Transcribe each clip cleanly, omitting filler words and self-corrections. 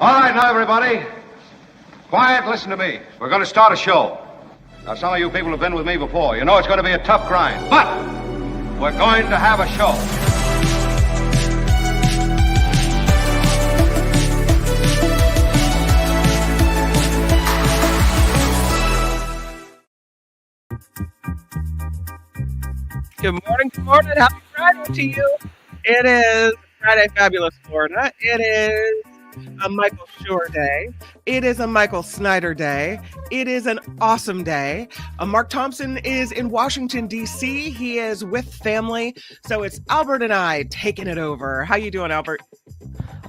All right, now, everybody. Quiet, listen to me. We're going to start a show. Now, some of you people have been with me before. You know it's going to be a tough grind, but we're going to have a show. Good morning. Happy Friday to you. It is Friday, Fabulous Florida. It is a Michael Shure day. It is a Michael Snyder day. It is an awesome day. Mark Thompson is in Washington, D.C. He is with family. So it's Albert and I taking it over. How you doing, Albert?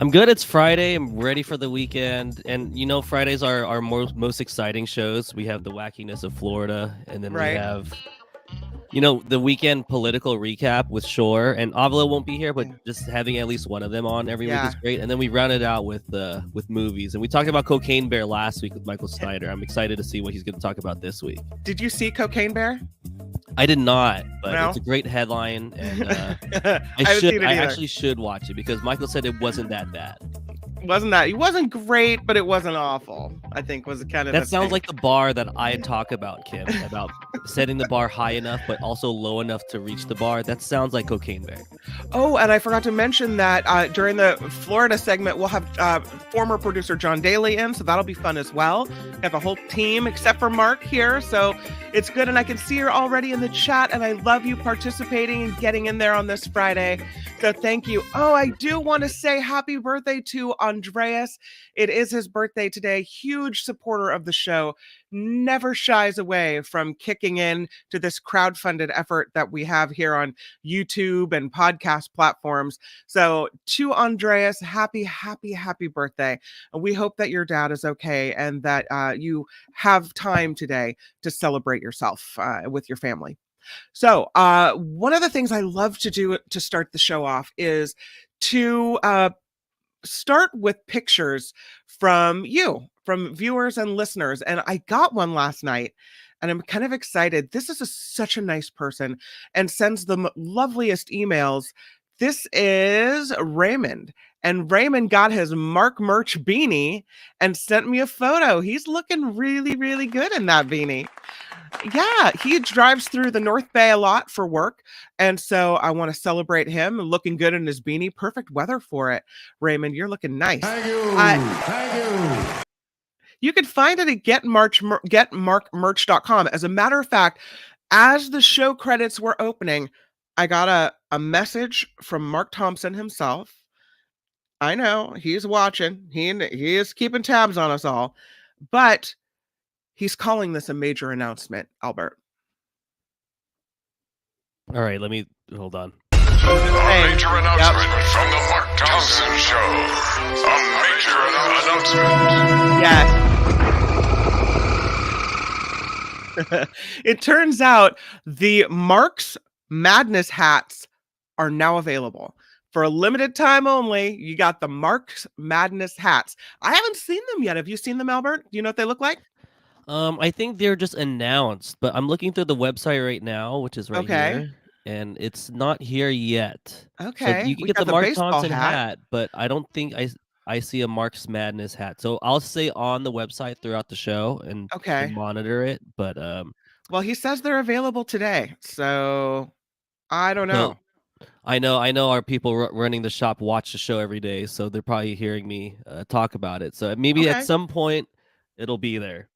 I'm good. It's Friday. I'm ready for the weekend. And, you know, Fridays are our most exciting shows. We have the wackiness of Florida, and then we have... You know, the weekend political recap with Shure, and Avila won't be here, but just having at least one of them on every week is great. And then we rounded out with movies, and we talked about Cocaine Bear last week with Michael Snyder. I'm excited to see what he's going to talk about this week. Did you see Cocaine Bear? I did not, but it's a great headline, and I actually should watch it because Michael said it wasn't that bad. It wasn't great, but it wasn't awful, I think was kind of that sounds like the bar that I talk about, Kim, about setting the bar high enough but also low enough to reach the bar. That sounds like Cocaine Bear. Oh, and I forgot to mention that during the Florida segment we'll have former producer John Daly in, so that'll be fun as well. We have a whole team except for Mark here, so it's good, and I can see her already in the chat, and I love you participating and getting in there on this Friday, so thank you. Oh, I do want to say happy birthday to Andreas. It is his birthday today. Huge supporter of the show. Never shies away from kicking in to this crowdfunded effort that we have here on YouTube and podcast platforms. So to Andreas, happy birthday. We hope that your dad is okay and that you have time today to celebrate yourself with your family. So one of the things I love to do to start the show off is to start with pictures from viewers and listeners. And I got one last night and I'm kind of excited. This is such a nice person and sends the loveliest emails. This is Raymond. And Raymond got his Mark merch beanie and sent me a photo. He's looking really, really good in that beanie. Yeah, he drives through the North Bay a lot for work. And so I want to celebrate him looking good in his beanie. Perfect weather for it. Raymond, you're looking nice. Thank you. You can find it at getmarkmerch.com. As a matter of fact, as the show credits were opening, I got a message from Mark Thompson himself. I know he's watching. He is keeping tabs on us all, but he's calling this a major announcement, Albert. All right, let me hold on. A major announcement from the Mark Thompson Show. A major announcement. Yes. It turns out the Mark's Madness hats are now available. For a limited time only, you got the Mark's Madness hats. I haven't seen them yet. Have you seen them, Albert? Do you know what they look like? I think they're just announced, but I'm looking through the website right now, which is right here, and it's not here yet. Okay. So you can get the Mark Thompson hat, but I don't think I see a Mark's Madness hat. So I'll stay on the website throughout the show and monitor it. But well, he says they're available today, so I don't know. I know our people running the shop watch the show every day, so they're probably hearing me talk about it. So maybe at some point it'll be there.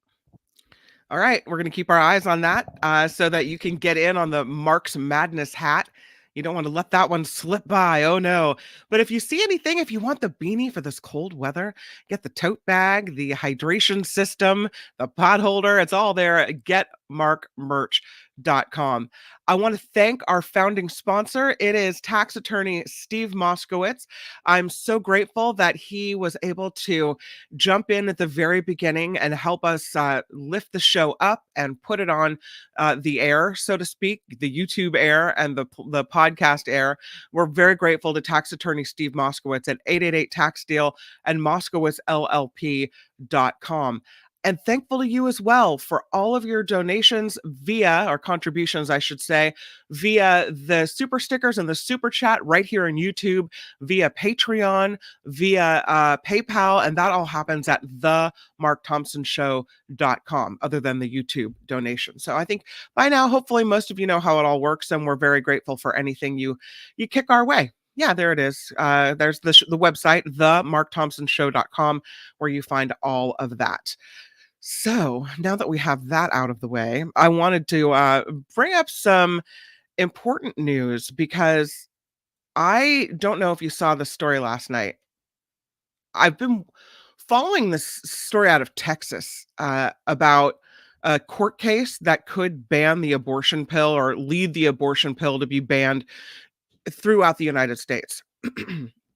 All right, we're going to keep our eyes on that so that you can get in on the Mark's Madness hat. You don't want to let that one slip by. Oh, no. But if you see anything, if you want the beanie for this cold weather, get the tote bag, the hydration system, the pot holder. It's all there at getmarkmerch.com. I want to thank our founding sponsor. It is tax attorney Steve Moskowitz. I'm so grateful that he was able to jump in at the very beginning and help us lift the show up and put it on the air, so to speak, the YouTube air and the podcast air. We're very grateful to tax attorney Steve Moskowitz at 888-TAX-DEAL and MoskowitzLLP.com. And thankful to you as well for all of your donations via, or contributions, I should say, via the super stickers and the super chat right here on YouTube, via Patreon, via PayPal, and that all happens at themarkthompsonshow.com, other than the YouTube donation. So I think by now, hopefully, most of you know how it all works, and we're very grateful for anything you kick our way. Yeah, there it is. There's the website, themarkthompsonshow.com, where you find all of that. So now that we have that out of the way, I wanted to bring up some important news, because I don't know if you saw the story last night. I've been following this story out of Texas about a court case that could ban the abortion pill, or lead the abortion pill to be banned throughout the United States.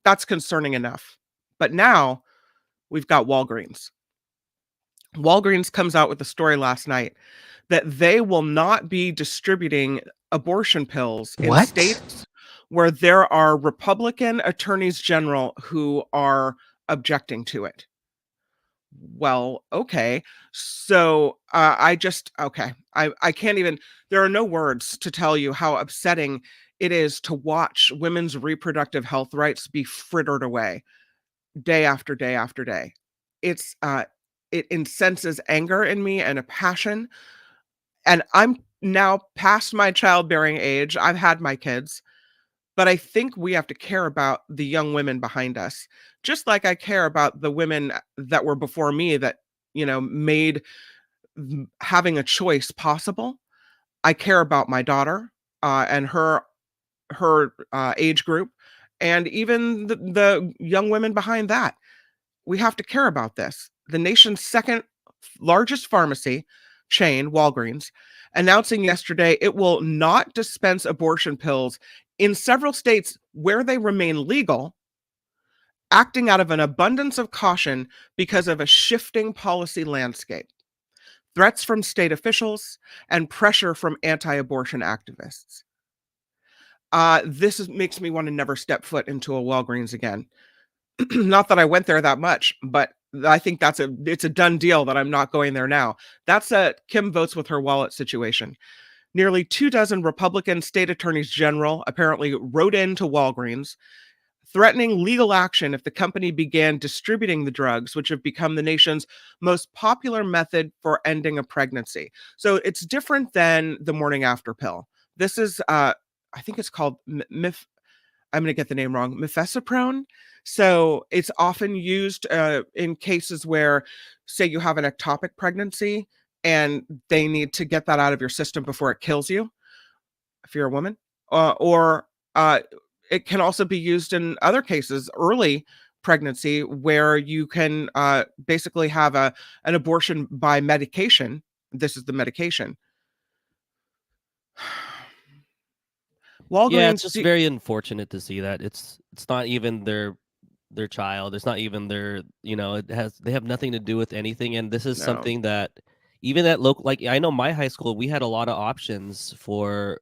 That's concerning enough. But now we've got Walgreens. Walgreens comes out with a story last night that they will not be distributing abortion pills in states where there are Republican attorneys general who are objecting to it. Well, okay. So I can't even, there are no words to tell you how upsetting it is to watch women's reproductive health rights be frittered away day after day after day. It's it incenses anger in me and a passion. And I'm now past my childbearing age. I've had my kids, but I think we have to care about the young women behind us, just like I care about the women that were before me that, made having a choice possible. I care about my daughter and her age group, and even the young women behind that. We have to care about this. The nation's second largest pharmacy chain, Walgreens, announcing yesterday it will not dispense abortion pills in several states where they remain legal, acting out of an abundance of caution because of a shifting policy landscape, threats from state officials, and pressure from anti-abortion activists. This makes me want to never step foot into a Walgreens again. Not that I went there that much, but I think it's a done deal that I'm not going there now. That's a Kim votes with her wallet situation. Nearly 24 Republican state attorneys general apparently wrote into Walgreens, threatening legal action if the company began distributing the drugs, which have become the nation's most popular method for ending a pregnancy. So it's different than the morning after pill. This is, I think it's called I'm going to get the name wrong, mifepristone. So it's often used in cases where, say, you have an ectopic pregnancy and they need to get that out of your system before it kills you, if you're a woman. Or it can also be used in other cases, early pregnancy, where you can basically have an abortion by medication. This is the medication. Walgreens, yeah, it's just very unfortunate to see that. It's not even their child. It's not even their, they have nothing to do with anything. And this is something that even at local, like I know my high school, we had a lot of options for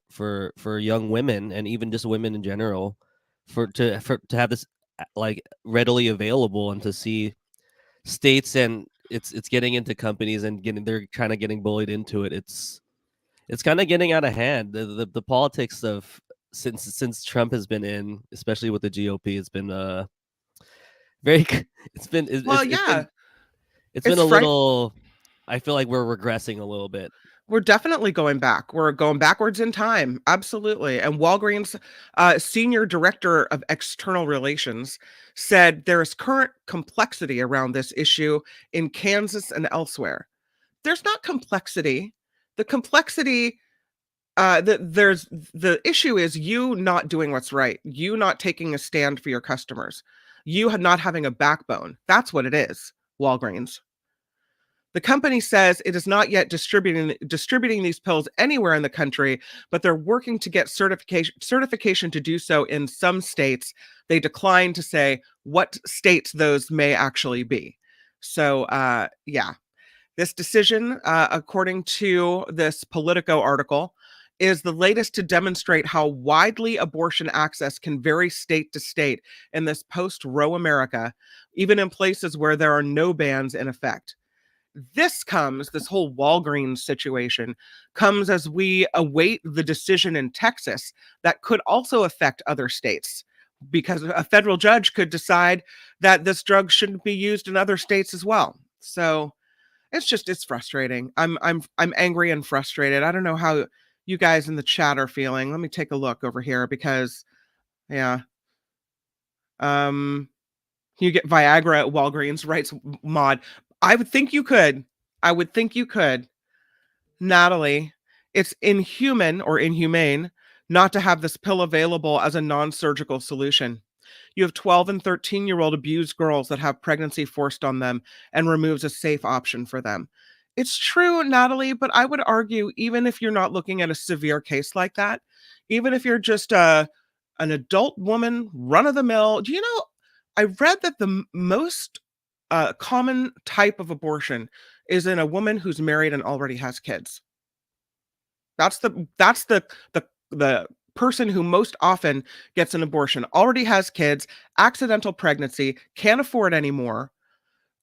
young women, and even just women in general, to have this like readily available, and to see states, and it's getting into companies and they're kind of getting bullied into it. It's kind of getting out of hand. The politics of since Trump has been in, especially with the GOP, it's been very. It's been a little. I feel like we're regressing a little bit. We're definitely going back. We're going backwards in time. Absolutely. And Walgreens senior director of external relations said there is current complexity around this issue in Kansas and elsewhere. There's not complexity. The complexity, the issue is you not doing what's right. You not taking a stand for your customers. You not having a backbone. That's what it is, Walgreens. The company says it is not yet distributing these pills anywhere in the country, but they're working to get certification to do so in some states. They decline to say what states those may actually be. So, this decision, according to this Politico article, is the latest to demonstrate how widely abortion access can vary state to state in this post-Roe America, even in places where there are no bans in effect. this whole Walgreens situation comes as we await the decision in Texas that could also affect other states, because a federal judge could decide that this drug shouldn't be used in other states as well. So it's frustrating. I'm angry and frustrated. I don't know how you guys in the chat are feeling. Let me take a look over here, because yeah. You get Viagra at Walgreens, writes Maud. I would think you could. Natalie, it's inhuman or inhumane not to have this pill available as a non-surgical solution. You have 12 and 13-year-old abused girls that have pregnancy forced on them and removes a safe option for them. It's true, Natalie, but I would argue, even if you're not looking at a severe case like that, even if you're just an adult woman, run-of-the-mill, do you know, I read that the most common type of abortion is in a woman who's married and already has kids. That's the person who most often gets an abortion, already has kids, accidental pregnancy, can't afford anymore.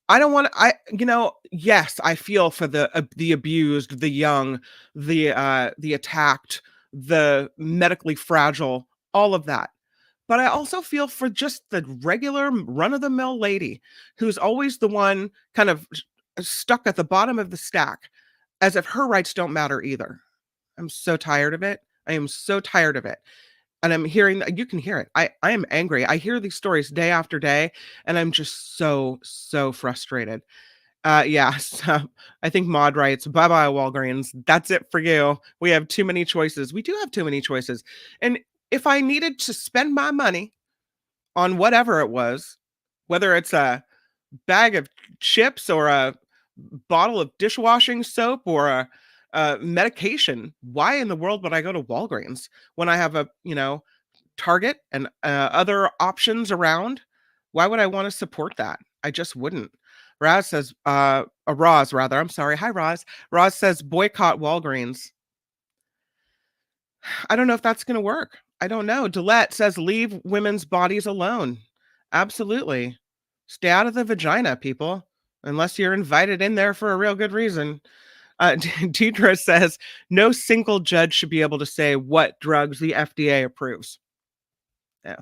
I don't want to, yes, I feel for the abused, the young, the attacked, the medically fragile, all of that. But I also feel for just the regular run-of-the-mill lady who's always the one kind of stuck at the bottom of the stack, as if her rights don't matter either. I'm so tired of it. I am so tired of it. And I'm hearing, you can hear it. I am angry. I hear these stories day after day, and I'm just so frustrated. Yeah, so I think Maud writes, bye-bye, Walgreens. That's it for you. We have too many choices. We do have too many choices. And if I needed to spend my money on whatever it was, whether it's a bag of chips or a bottle of dishwashing soap or a medication, why in the world would I go to Walgreens when I have a, Target and other options around? Why would I want to support that? I just wouldn't. Roz says, Roz rather, I'm sorry. Hi, Roz. Roz says, boycott Walgreens. I don't know if that's going to work. I don't know. Dillette says, leave women's bodies alone. Absolutely. Stay out of the vagina, people, unless you're invited in there for a real good reason. Deidre says, no single judge should be able to say what drugs the FDA approves. Yeah.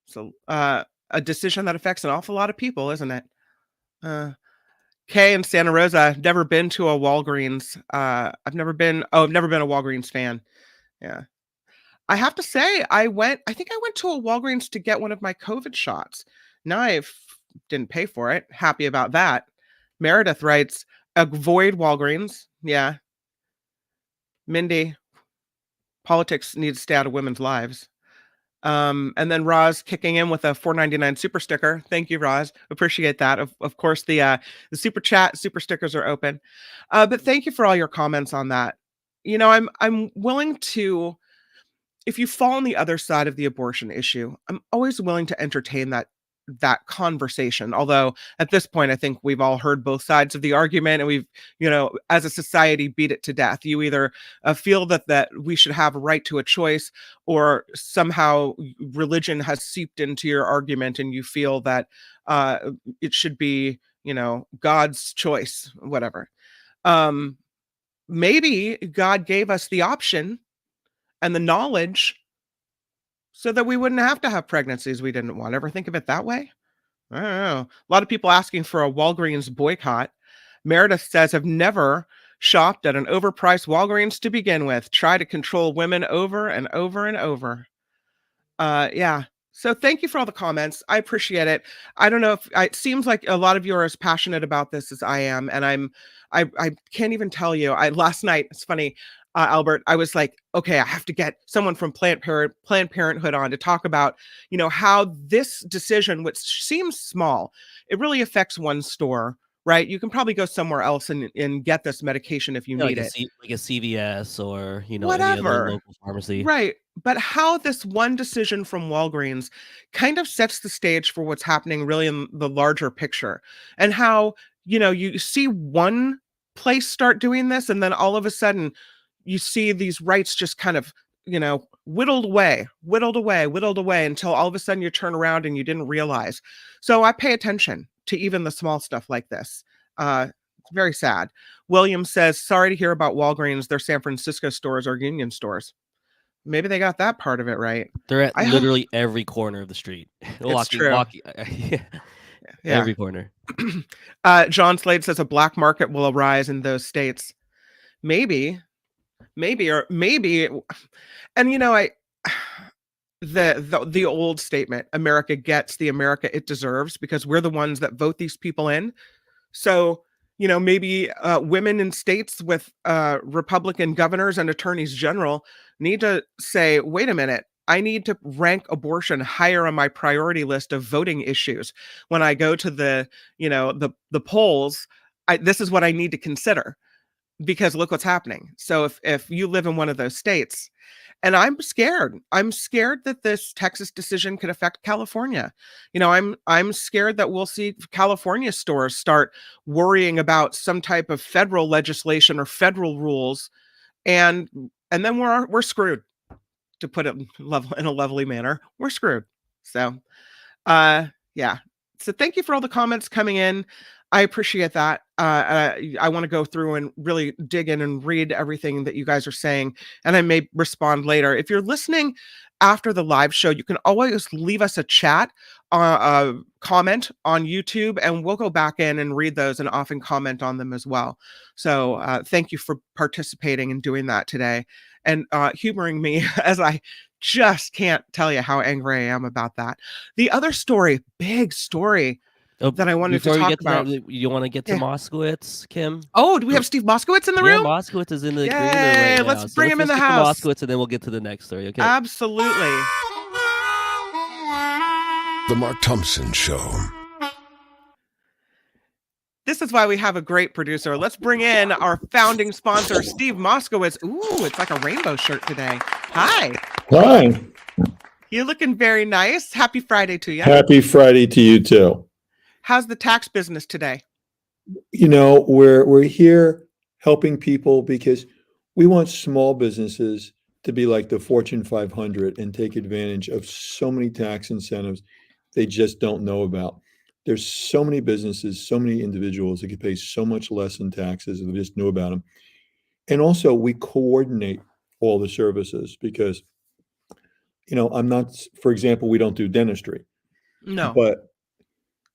So a decision that affects an awful lot of people, isn't it? Kay in Santa Rosa, never been to a Walgreens. I've never been a Walgreens fan. Yeah. I have to say, I think I went to a Walgreens to get one of my COVID shots. Now I didn't pay for it. Happy about that. Meredith writes, avoid Walgreens. Yeah. Mindy, politics needs to stay out of women's lives. And then Roz kicking in with a $4.99 super sticker. Thank you, Roz. Appreciate that. Of course, the super chat, super stickers are open. But thank you for all your comments on that. I'm willing to, if you fall on the other side of the abortion issue, I'm always willing to entertain that conversation. Although at this point, I think we've all heard both sides of the argument, and we've, as a society, beat it to death. You either feel that we should have a right to a choice, or somehow religion has seeped into your argument, and you feel that it should be, God's choice, whatever. Maybe God gave us the option and the knowledge so that we wouldn't have to have pregnancies we didn't want. Ever think of it that way? I don't know. A lot of people asking for a Walgreens boycott. Meredith says, I've never shopped at an overpriced Walgreens to begin with. Try to control women over and over and over. Yeah. So thank you for all the comments. I appreciate it. I don't know if it seems like a lot of you are as passionate about this as I am. And I can't even tell you, last night, it's funny, Albert, I was like, okay, I have to get someone from Planned Parenthood on to talk about, how this decision, which seems small, it really affects one store, right? You can probably go somewhere else and get this medication if you need it. Like a CVS or, whatever. Any other local pharmacy. Right. But how this one decision from Walgreens kind of sets the stage for what's happening really in the larger picture, and how, you see one place start doing this, and then all of a sudden you see these rights just kind of, whittled away until all of a sudden you turn around and you didn't realize. So I pay attention to even the small stuff like this. Very sad. William says, sorry to hear about Walgreens. Their San Francisco stores are union stores. Maybe they got that part of it right. They're at literally every corner of the street. It's true. Yeah. Every corner. John Slade says a black market will arise in those states. Maybe. And the old statement, America gets the America it deserves because we're the ones that vote these people in. So, maybe women in states with Republican governors and attorneys general need to say, wait a minute, I need to rank abortion higher on my priority list of voting issues. When I go to the polls, this is what I need to consider because look what's happening. So if you live in one of those states, and I'm scared that this Texas decision could affect California. I'm scared that we'll see California stores start worrying about some type of federal legislation or federal rules, and then we're screwed. To put it in a lovely manner, we're screwed. So, yeah. So thank you for all the comments coming in. I appreciate that. I want to go through and really dig in and read everything that you guys are saying, and I may respond later. If you're listening after the live show, you can always leave us a chat, a comment on YouTube, and we'll go back in and read those and often comment on them as well. So thank you for participating and doing that today and humoring me as I just can't tell you how angry I am about that. The other story, big story, that I wanted to talk about. You want to get to Moskowitz, Kim? Oh, do we have Steve Moskowitz in the room? Yeah, Moskowitz is in the green room right now. Let's bring him in the house. Moskowitz, and then we'll get to the next story. Okay. Absolutely. The Mark Thompson Show. This is why we have a great producer. Let's bring in our founding sponsor, Steve Moskowitz. Ooh, it's like a rainbow shirt today. Hi. Hi. You're looking very nice. Happy Friday to you. Happy Friday to you too. How's the tax business today? We're here helping people because we want small businesses to be like the Fortune 500 and take advantage of so many tax incentives they just don't know about. There's so many businesses, so many individuals that could pay so much less in taxes if they just knew about them. And also we coordinate all the services because, for example, we don't do dentistry. No. But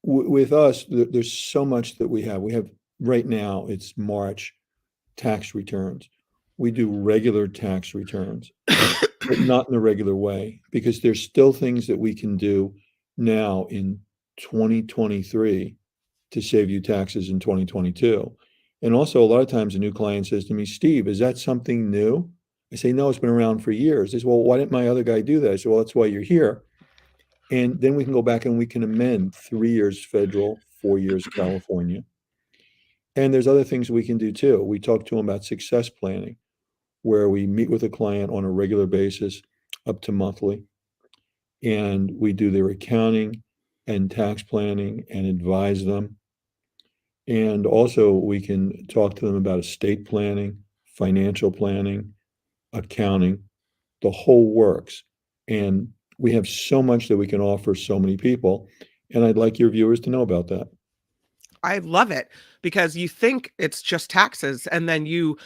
with us, there's so much that we have. We have right now, it's March, tax returns. We do regular tax returns, but not in a regular way because there's still things that we can do now in 2023 to save you taxes in 2022. And also a lot of times a new client says to me, Steve, is that something new? I say, no, it's been around for years. They say, well, why didn't my other guy do that? I say, well, that's why you're here. And then we can go back and we can amend 3 years federal, 4 years California. And there's other things we can do too. We talk to them about success planning, where we meet with a client on a regular basis up to monthly. And we do their accounting and tax planning and advise them. And also we can talk to them about estate planning, financial planning, accounting, the whole works. And we have so much that we can offer so many people. And I'd like your viewers to know about that. I love it because you think it's just taxes and then you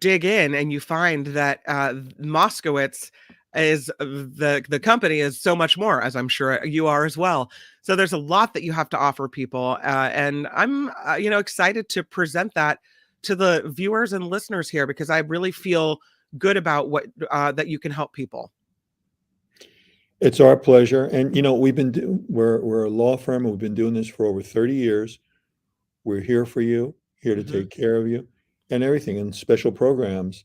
dig in and you find that Moskowitz is the company is so much more, as I'm sure you are as well. So there's a lot that you have to offer people. And I'm, excited to present that to the viewers and listeners here because I really feel good about what that you can help people. It's our pleasure. And, we're a law firm and we've been doing this for over 30 years. We're here for you, here to take care of you and everything. And special programs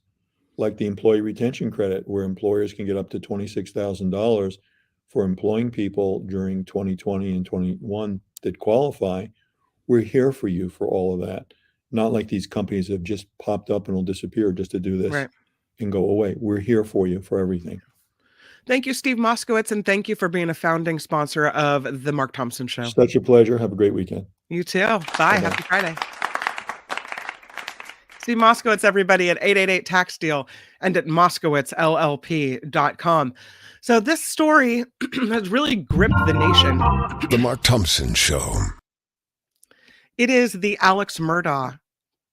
like the employee retention credit, where employers can get up to $26,000 for employing people during 2020 and 21 that qualify. We're here for you for all of that. Not like these companies have just popped up and will disappear just to do this and go away. We're here for you for everything. Thank you, Steve Moskowitz, and thank you for being a founding sponsor of the Mark Thompson Show. Such a pleasure. Have a great weekend. You too. Bye. Bye-bye. Happy Friday. Steve Moskowitz, everybody, at 888-TAX-DEAL and at moskowitzllp.com. So this story has really gripped the nation. The Mark Thompson Show. It is the Alex Murdaugh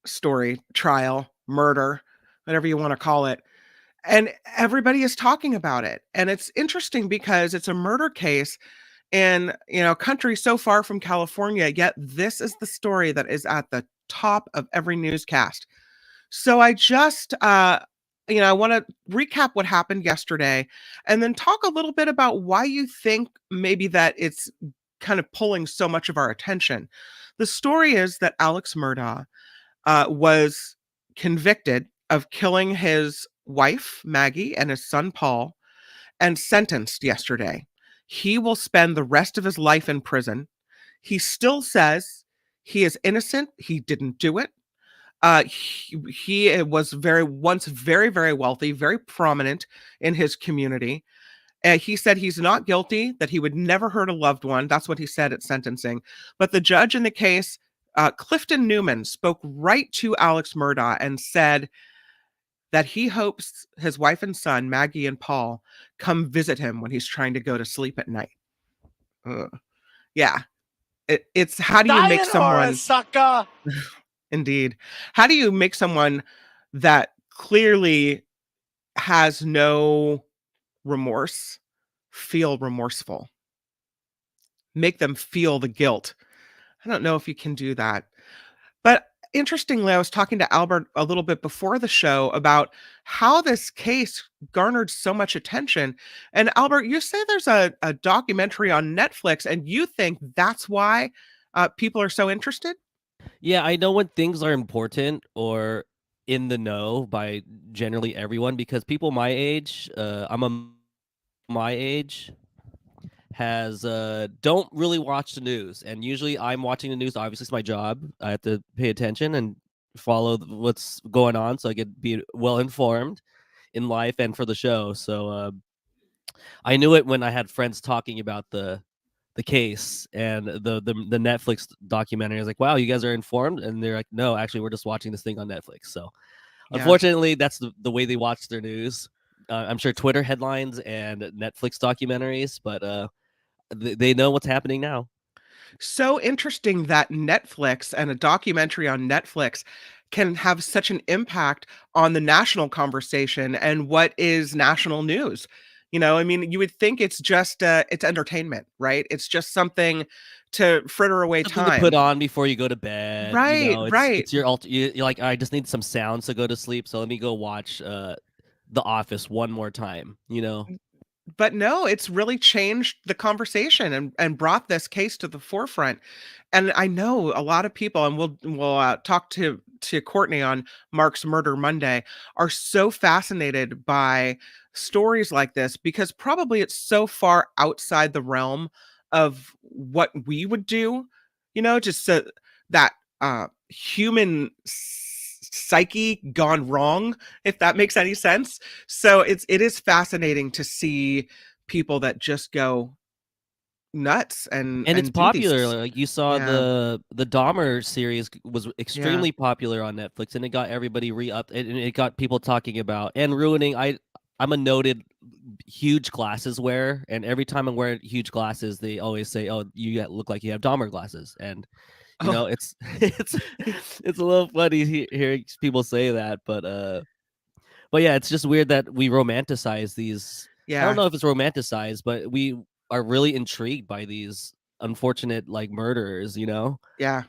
story, trial, murder, whatever you want to call it. And everybody is talking about it. And it's interesting because it's a murder case in, a country so far from California, yet this is the story that is at the top of every newscast. So I just I want to recap what happened yesterday and then talk a little bit about why you think maybe that it's kind of pulling so much of our attention. The story is that Alex Murdaugh was convicted of killing his wife, Maggie, and his son, Paul, and sentenced yesterday. He will spend the rest of his life in prison. He still says he is innocent. He didn't do it. He was once very, very wealthy, very prominent in his community. He said he's not guilty, that he would never hurt a loved one. That's what he said at sentencing. But the judge in the case, Clifton Newman, spoke right to Alex Murdaugh and said that he hopes his wife and son, Maggie and Paul, come visit him when he's trying to go to sleep at night. Yeah. It's how do you make someone... sucker? Indeed. How do you make someone that clearly has no remorse feel remorseful? Make them feel the guilt. I don't know if you can do that. But interestingly, I was talking to Albert a little bit before the show about how this case garnered so much attention. And Albert, you say there's a documentary on Netflix, and you think that's why people are so interested? Yeah, I know when things are important or in the know by generally everyone, because people my age, my age, has don't really watch the news, and usually I'm watching the news. Obviously, it's my job. I have to pay attention and follow what's going on, so I can be well informed in life and for the show. So I knew it when I had friends talking about the case and the Netflix documentary. I was like, wow, you guys are informed? And they're like, no, actually, we're just watching this thing on Netflix. So unfortunately, that's the way they watch their news. I'm sure Twitter headlines and Netflix documentaries, but they know what's happening now. So interesting that Netflix and a documentary on Netflix can have such an impact on the national conversation and what is national news. I mean, you would think it's just it's entertainment, right? It's just something to fritter away Something time. to put on before you go to bed. Right, right. It's you're like, I just need some sounds to go to sleep, so let me go watch The Office one more time. But no, it's really changed the conversation and brought this case to the forefront. And I know a lot of people, and we'll talk to Courtney on Mark's Murder Monday, are so fascinated by stories like this because probably it's so far outside the realm of what we would do, just that human psyche gone wrong, if that makes any sense. So it is fascinating to see people that just go nuts and it's popular. Like you saw the Dahmer series was extremely popular on Netflix, and it got everybody re-upped, and it got people talking about and ruining. I'm a noted huge glasses wearer, and every time I'm wearing huge glasses, they always say, "Oh, you look like you have Dahmer glasses," and it's a little funny hearing people say that, but yeah, it's just weird that we romanticize these. I don't know if it's romanticized, but we are really intrigued by these unfortunate murderers. Yeah.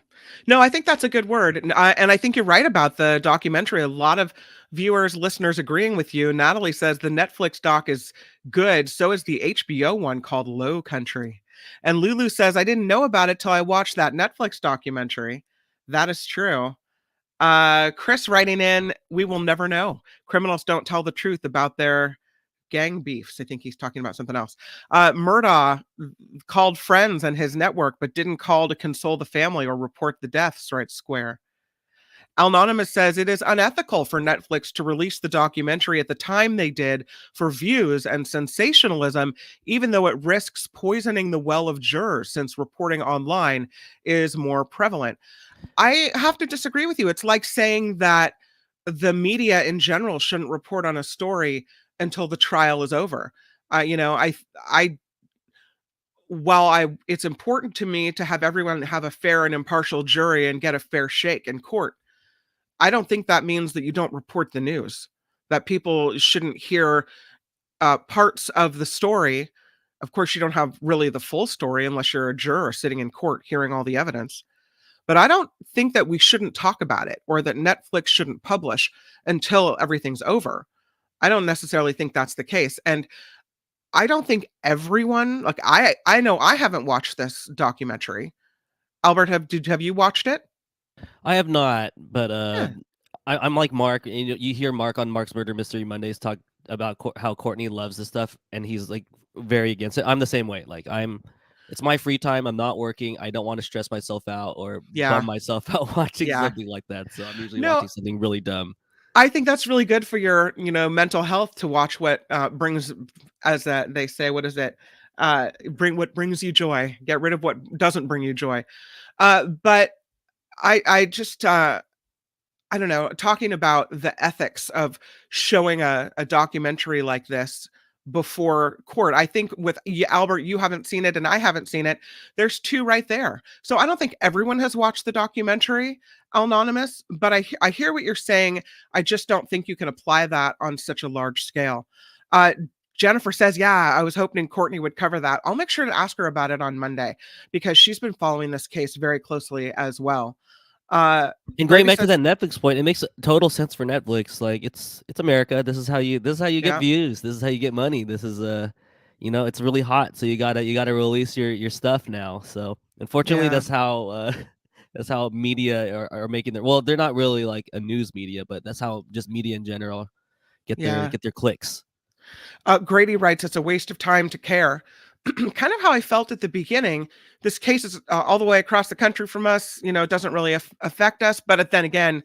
No, I think that's a good word, and I think you're right about the documentary. A lot of viewers, listeners agreeing with you. Natalie says the Netflix doc is good. So is the HBO one called Low Country. And Lulu says, I didn't know about it till I watched that Netflix documentary. That is true. Chris writing in, we will never know. Criminals don't tell the truth about their gang beefs. I think he's talking about something else. Murdaugh called friends and his network, but didn't call to console the family or report the deaths, writes Square. Anonymous says it is unethical for Netflix to release the documentary at the time they did for views and sensationalism, even though it risks poisoning the well of jurors since reporting online is more prevalent. I have to disagree with you. It's like saying that the media in general shouldn't report on a story until the trial is over. It's important to me to have everyone have a fair and impartial jury and get a fair shake in court. I don't think that means that you don't report the news, that people shouldn't hear parts of the story. Of course, you don't have really the full story unless you're a juror sitting in court hearing all the evidence. But I don't think that we shouldn't talk about it or that Netflix shouldn't publish until everything's over. I don't necessarily think that's the case. And I don't think everyone, like I know I haven't watched this documentary. Albert, have you watched it? I have not, but Yeah. I'm like Mark. You hear Mark on Mark's Murder Mystery Mondays talk about how Courtney loves this stuff, and he's like very against it. I'm the same way. Like it's my free time. I'm not working. I don't want to stress myself out or Yeah. bum myself out watching Yeah. something like that. So I'm usually No, watching something really dumb. I think that's really good for your, mental health to watch what brings, as they say, what is it? Bring what brings you joy. Get rid of what doesn't bring you joy. But I just I don't know, talking about the ethics of showing a documentary like this before court. I think with Albert, you haven't seen it and I haven't seen it. There's two right there. So I don't think everyone has watched the documentary, Anonymous, but I hear what you're saying. I just don't think you can apply that on such a large scale. Jennifer says, yeah, I was hoping Courtney would cover that. I'll make sure to ask her about it on Monday because she's been following this case very closely as well. And going back to that Netflix point, it makes total sense for Netflix. Like it's America. This is how you get views. This is how you get money. This is it's really hot, so you gotta release your stuff now. So unfortunately, that's how media are making their. Well, they're not really like a news media, but that's how just media in general get their clicks. Grady writes, it's a waste of time to care. Kind of how I felt at the beginning. This case is all the way across the country from us. It doesn't really affect us. But then again,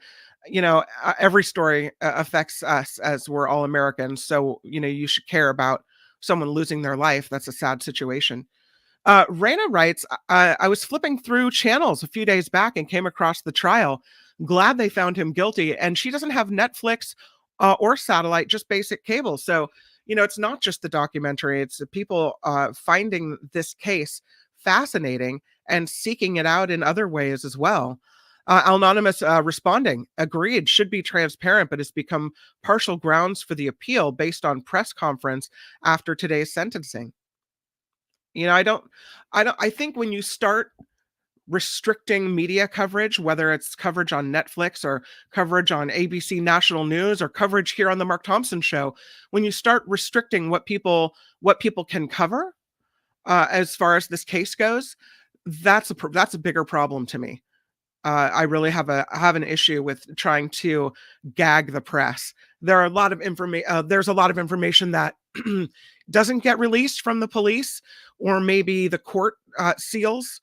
every story affects us as we're all Americans. So, you should care about someone losing their life. That's a sad situation. Raina writes, I was flipping through channels a few days back and came across the trial. Glad they found him guilty. And she doesn't have Netflix or satellite, just basic cable. So, it's not just the documentary. It's people finding this case fascinating and seeking it out in other ways as well. Anonymous responding, agreed, should be transparent, but it's become partial grounds for the appeal based on press conference after today's sentencing. I think when you start restricting media coverage, whether it's coverage on Netflix or coverage on ABC National News or coverage here on the Mark Thompson Show, when you start restricting what people can cover as far as this case goes, that's a bigger problem to me. I really have an issue with trying to gag the press. There are a lot of there's a lot of information that doesn't get released from the police or maybe the court seals.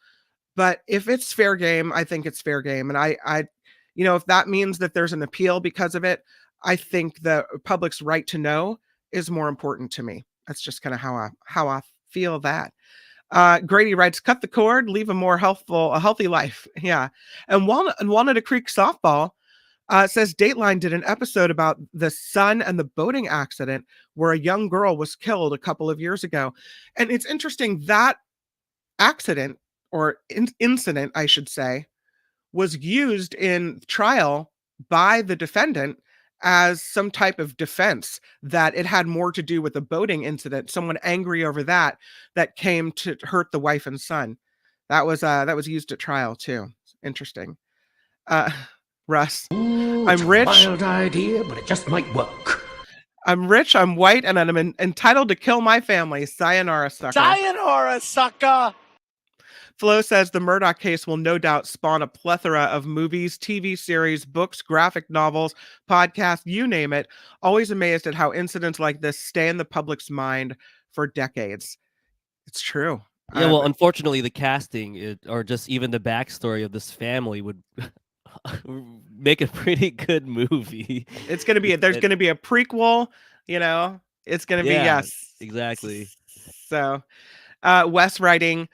But if it's fair game, I think it's fair game. And I if that means that there's an appeal because of it, I think the public's right to know is more important to me. That's just kind of how I feel that. Grady writes, cut the cord, leave a healthy life. Yeah. And Walnut Creek Softball says Dateline did an episode about the son and the boating accident where a young girl was killed a couple of years ago. And it's interesting that accident or incident, I should say, was used in trial by the defendant as some type of defense, that it had more to do with the boating incident, someone angry over that came to hurt the wife and son. That was used at trial too. Interesting. Russ, I'm rich. Wild idea, but it just might work. I'm rich, I'm white, and I'm entitled to kill my family. Sayonara, sucker. Sayonara, sucker! Flo says the Murdaugh case will no doubt spawn a plethora of movies, TV series, books, graphic novels, podcasts, you name it. Always amazed at how incidents like this stay in the public's mind for decades. It's true. Yeah, well, unfortunately, the casting or just even the backstory of this family would make a pretty good movie. It's going to be, there's going to be a prequel, it's going to be, yes. Exactly. So, Wes writing,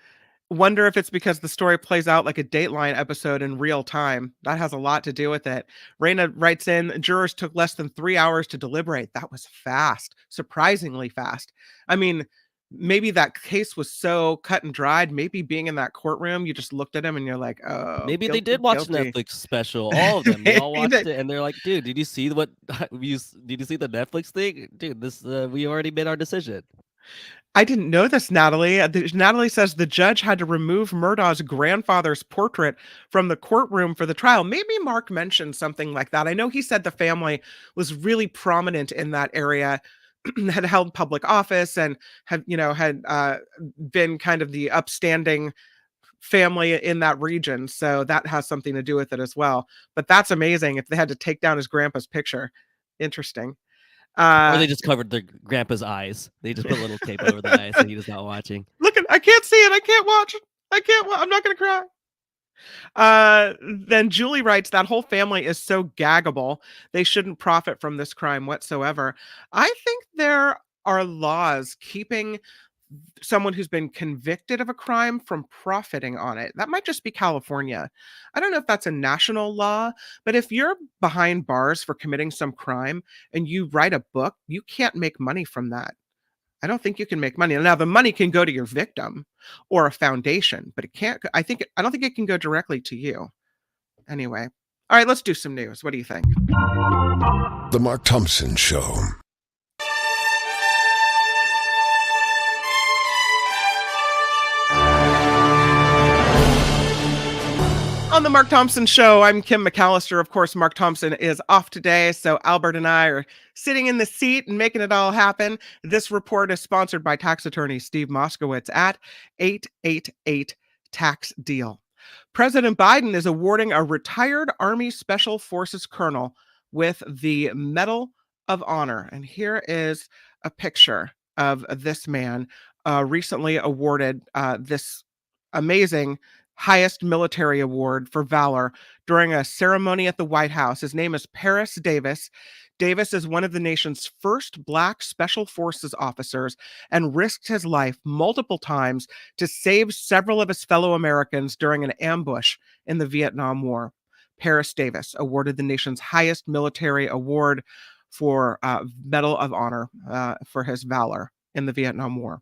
wonder if it's because the story plays out like a Dateline episode in real time. That has a lot to do with it. Raina writes in, jurors took less than 3 hours to deliberate. That was fast, surprisingly fast. I mean, maybe that case was so cut and dried. Maybe being in that courtroom, you just looked at him and you're like, oh, Maybe they guilty, did watch guilty. Netflix special. All of them. They all Maybe watched that- it, and they're like, "Dude, did you see what did you see the Netflix thing? Dude, this we already made our decision." I didn't know this, Natalie. Natalie says the judge had to remove Murdaugh's grandfather's portrait from the courtroom for the trial. Maybe Mark mentioned something like that. I know he said the family was really prominent in that area, had held public office, and had been kind of the upstanding family in that region. So that has something to do with it as well. But that's amazing if they had to take down his grandpa's picture. Interesting. Or they just covered their grandpa's eyes. They just put a little tape over the eyes so he was not watching. Look, I can't see it. I can't watch it. I'm not going to cry. Then Julie writes, that whole family is so gaggable. They shouldn't profit from this crime whatsoever. I think there are laws keeping someone who's been convicted of a crime from profiting on it. That might just be California. I don't know if that's a national law, but if you're behind bars for committing some crime and you write a book, you can't make money from that. I don't think you can make money. Now the money can go to your victim or a foundation, but it can't. I don't think it can go directly to you. Anyway. All right, let's do some news. What do you think? The Mark Thompson Show. On the Mark Thompson Show, I'm Kim McAllister. Of course, Mark Thompson is off today, so Albert and I are sitting in the seat and making it all happen. This report is sponsored by tax attorney Steve Moskowitz at 888 Tax Deal. President Biden is awarding a retired Army Special Forces colonel with the Medal of Honor. And here is a picture of this man recently awarded this amazing highest military award for valor during a ceremony at the White House. His name is Paris Davis. Davis is one of the nation's first Black Special Forces officers and risked his life multiple times to save several of his fellow Americans during an ambush in the Vietnam War. Paris Davis awarded the nation's highest military award for Medal of Honor for his valor in the Vietnam War.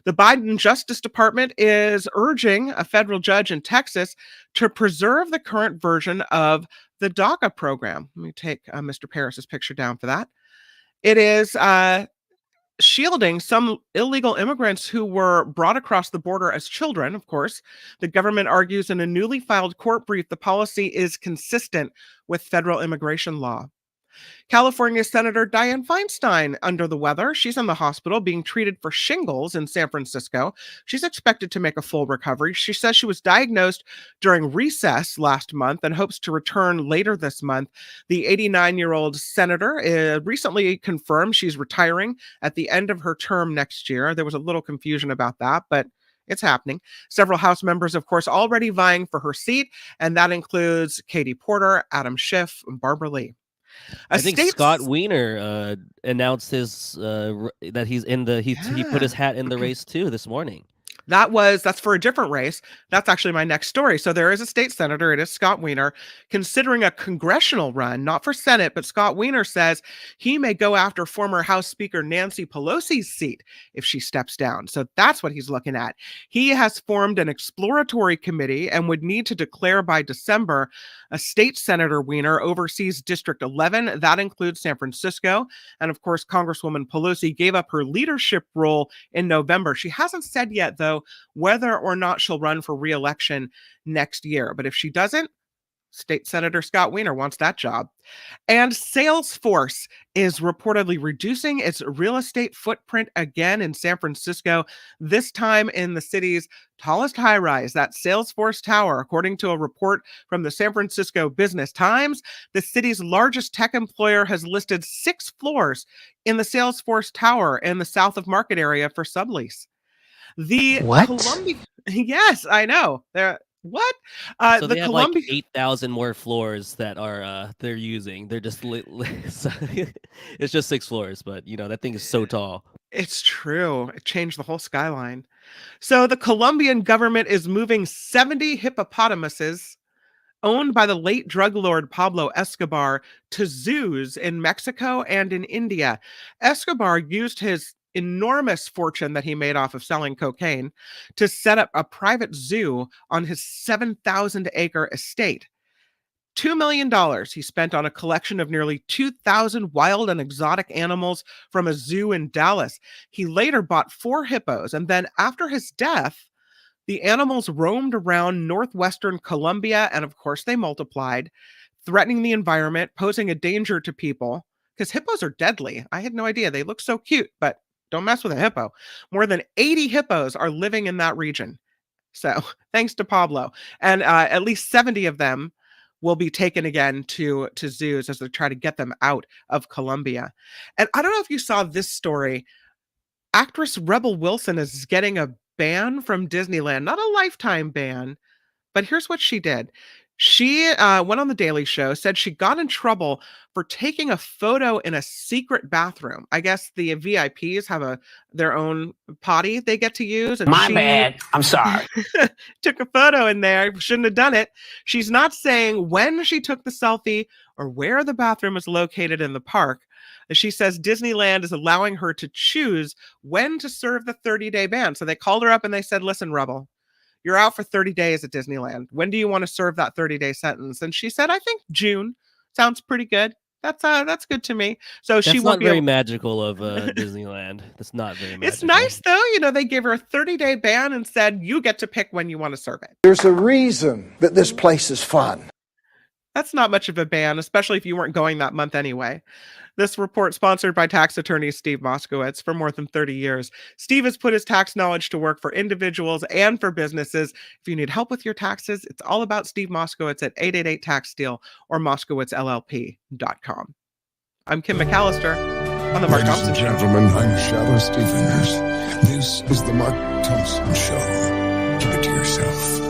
The Biden Justice Department is urging a federal judge in Texas to preserve the current version of the DACA program. Let me take Mr. Paris's picture down for that. It is shielding some illegal immigrants who were brought across the border as children, of course. The government argues in a newly filed court brief the policy is consistent with federal immigration law. California Senator Dianne Feinstein under the weather. She's in the hospital being treated for shingles in San Francisco. She's expected to make a full recovery. She says she was diagnosed during recess last month and hopes to return later this month. The 89-year-old senator recently confirmed she's retiring at the end of her term next year. There was a little confusion about that, but it's happening. Several House members, of course, already vying for her seat, and that includes Katie Porter, Adam Schiff, and Barbara Lee. I think Scott Wiener announced his that he's in the he put his hat in the race too this morning. That's for a different race. That's actually my next story. So there is a state senator, it is Scott Wiener, considering a congressional run, not for Senate, but Scott Wiener says he may go after former House Speaker Nancy Pelosi's seat if she steps down. So that's what he's looking at. He has formed an exploratory committee and would need to declare by December. A state senator Wiener oversees District 11. That includes San Francisco. And of course, Congresswoman Pelosi gave up her leadership role in November. She hasn't said yet, though, whether or not she'll run for re-election next year. But if she doesn't, State Senator Scott Wiener wants that job. And Salesforce is reportedly reducing its real estate footprint again in San Francisco, this time in the city's tallest high-rise, that Salesforce Tower. According to a report from the San Francisco Business Times, the city's largest tech employer has listed 6 floors in the Salesforce Tower in the south of Market area for sublease. Yes, I know. What? So they have like 8,000 more floors that are they're using. They're just it's just 6 floors, but that thing is so tall. It's true. It changed the whole skyline. So the Colombian government is moving 70 hippopotamuses owned by the late drug lord Pablo Escobar to zoos in Mexico and in India. Escobar used his enormous fortune that he made off of selling cocaine to set up a private zoo on his 7,000-acre estate. $2 million he spent on a collection of nearly 2,000 wild and exotic animals from a zoo in Dallas. He later bought 4 hippos, and then after his death, the animals roamed around northwestern Colombia, and of course they multiplied, threatening the environment, posing a danger to people, because hippos are deadly. I had no idea. They look so cute, but don't mess with a hippo. More than 80 hippos are living in that region. So thanks to Pablo. And at least 70 of them will be taken again to zoos as they try to get them out of Colombia. And I don't know if you saw this story. Actress Rebel Wilson is getting a ban from Disneyland, not a lifetime ban, but here's what she did. She went on the Daly Show, said she got in trouble for taking a photo in a secret bathroom. I guess the VIPs have their own potty they get to use. And My bad. I'm sorry. Took a photo in there. Shouldn't have done it. She's not saying when she took the selfie or where the bathroom is located in the park. She says Disneyland is allowing her to choose when to serve the 30-day ban. So they called her up and they said, listen, Rebel, you're out for 30 days at Disneyland. When do you want to serve that 30-day sentence? And she said, I think June. Sounds pretty good. That's good to me. So That's she not won't be very magical of Disneyland. That's not very magical. It's nice though. You know, they gave her a 30-day ban and said, you get to pick when you want to serve it. There's a reason that this place is fun. That's not much of a ban, especially if you weren't going that month anyway. This report sponsored by tax attorney Steve Moskowitz. For more than 30 years, Steve has put his tax knowledge to work for individuals and for businesses. If you need help with your taxes, it's all about Steve Moskowitz at 888-TAX-STEAL or MoskowitzLLP.com. I'm Kim McAllister on The Mark Ladies Thompson and Show. gentlemen, I'm Shadow Stevens. This is The Mark Thompson Show. Keep it to yourself.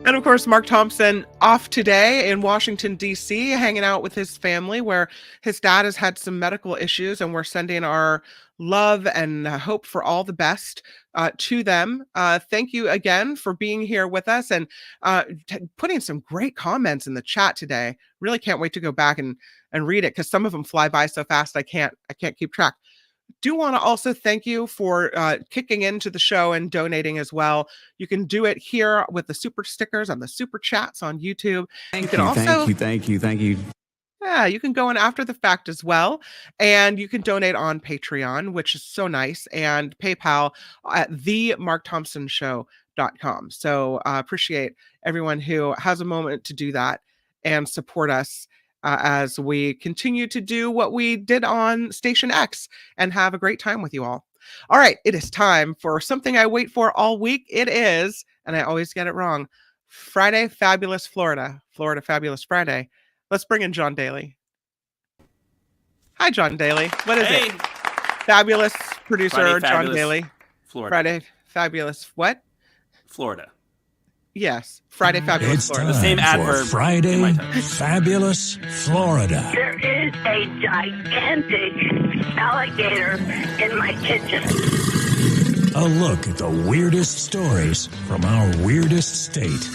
And of course, Mark Thompson off today in Washington, D.C., hanging out with his family where his dad has had some medical issues, and we're sending our love and hope for all the best to them. Thank you again for being here with us and putting some great comments in the chat today. Really can't wait to go back and read it because some of them fly by so fast I can't keep track. Do want to also thank you for kicking into the show and donating as well. You can do it here with the super stickers on the super chats on YouTube. Thank you. Yeah, you can go in after the fact as well. And you can donate on Patreon, which is so nice, and PayPal at themarkthompsonshow.com. So appreciate everyone who has a moment to do that and support us as we continue to do what we did on Station X and have a great time with you all. All right, it is time for something I wait for all week. It is, and I always get it wrong, Friday Fabulous Florida. Florida Fabulous Friday. Let's bring in John Daly. Hi, John Daly. What is it? Fabulous producer Friday John Fabulous Daly. Florida. Friday Fabulous what? Florida. Yes, Friday Fabulous It's Florida. The same time for adverb in Friday my title. Fabulous Florida. There is a gigantic alligator in my kitchen. A look at the weirdest stories from our weirdest state.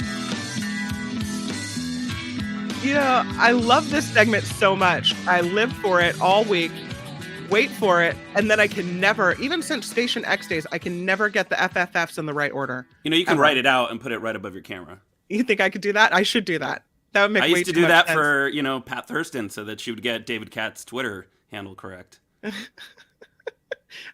You know, I love this segment so much. I live for it all week, wait for it, and then I can never, even since Station X days, I can never get the FFFs in the right order. You know, you can write it out and put it right above your camera. You think I could do that? I should do that. That would make I way used to too do much that sense. for, Pat Thurston so that she would get David Katz's Twitter handle correct. I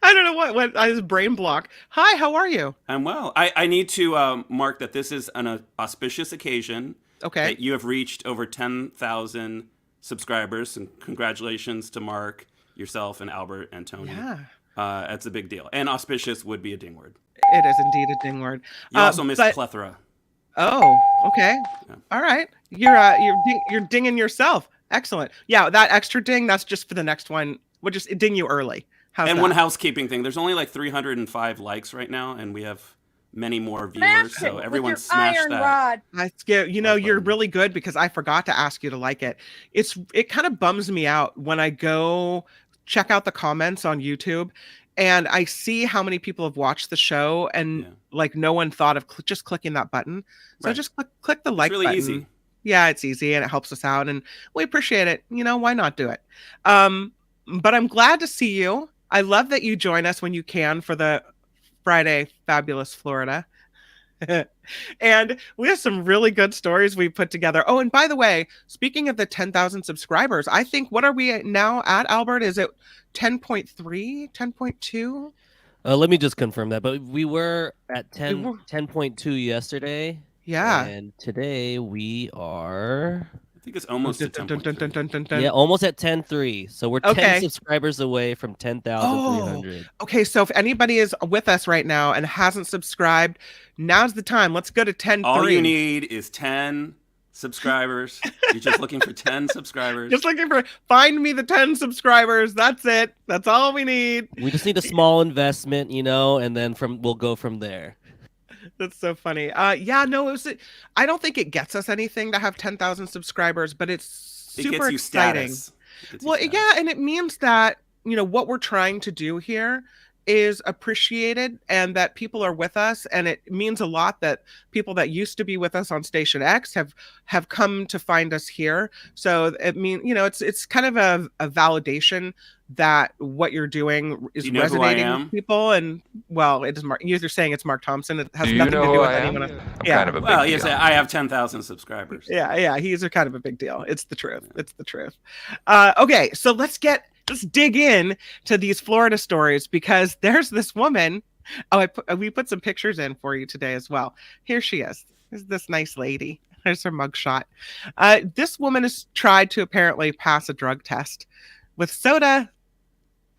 don't know what I was brain block. Hi, how are you? I'm well. I need to mark that this is an auspicious occasion. Okay. That you have reached over 10,000 subscribers, and congratulations to Mark, yourself, and Albert and Tony. Yeah. That's a big deal. And auspicious would be a ding word. It is indeed a ding word. You also missed plethora. Oh, okay. Yeah. All right. You're dinging yourself. Excellent. Yeah, that extra ding, that's just for the next one. We'll just ding you early. How's and that? One housekeeping thing. There's only like 305 likes right now, and we have many more viewers. So everyone smash that. You're really good because I forgot to ask you to like it. It kind of bums me out when I go check out the comments on YouTube and I see how many people have watched the show and like no one thought of just clicking that button. So Right. just click the like it's really button. easy. Yeah, it's easy and it helps us out and we appreciate it. Why not do it? But I'm glad to see you. I love that you join us when you can for the Friday Fabulous Florida. And we have some really good stories we put together. Oh, and by the way, speaking of the 10,000 subscribers, I think, what are we now at, Albert? Is it 10.3, 10.2? Let me just confirm that. But we were at 10.2 yesterday. Yeah. And today we are... I think it's almost at 10.3. Yeah, almost at 10.3. So we're 10 subscribers away from 10,300. Okay, so if anybody is with us right now and hasn't subscribed, now's the time. Let's go to 10.3. All you need is 10 subscribers. You're just looking for 10 subscribers. Just looking for, find me the 10 subscribers. That's it. That's all we need. We just need a small investment, and then we'll go from there. That's so funny. I don't think it gets us anything to have 10,000 subscribers, but it's super exciting. Well, yeah, and it means that, what we're trying to do here is appreciated and that people are with us, and it means a lot that people that used to be with us on Station X have come to find us here. So it means, it's kind of a validation that what you're doing is resonating with people. And well, it is you're saying it's Mark Thompson. It has nothing to do with anyone else. Yeah. Kind of a big deal. I have 10,000 subscribers. Yeah, he's a kind of a big deal. It's the truth. Okay, so let's dig in to these Florida stories, because there's this woman. We put some pictures in for you today as well. Here she is. There's this nice lady. There's her mugshot. This woman has tried to apparently pass a drug test with soda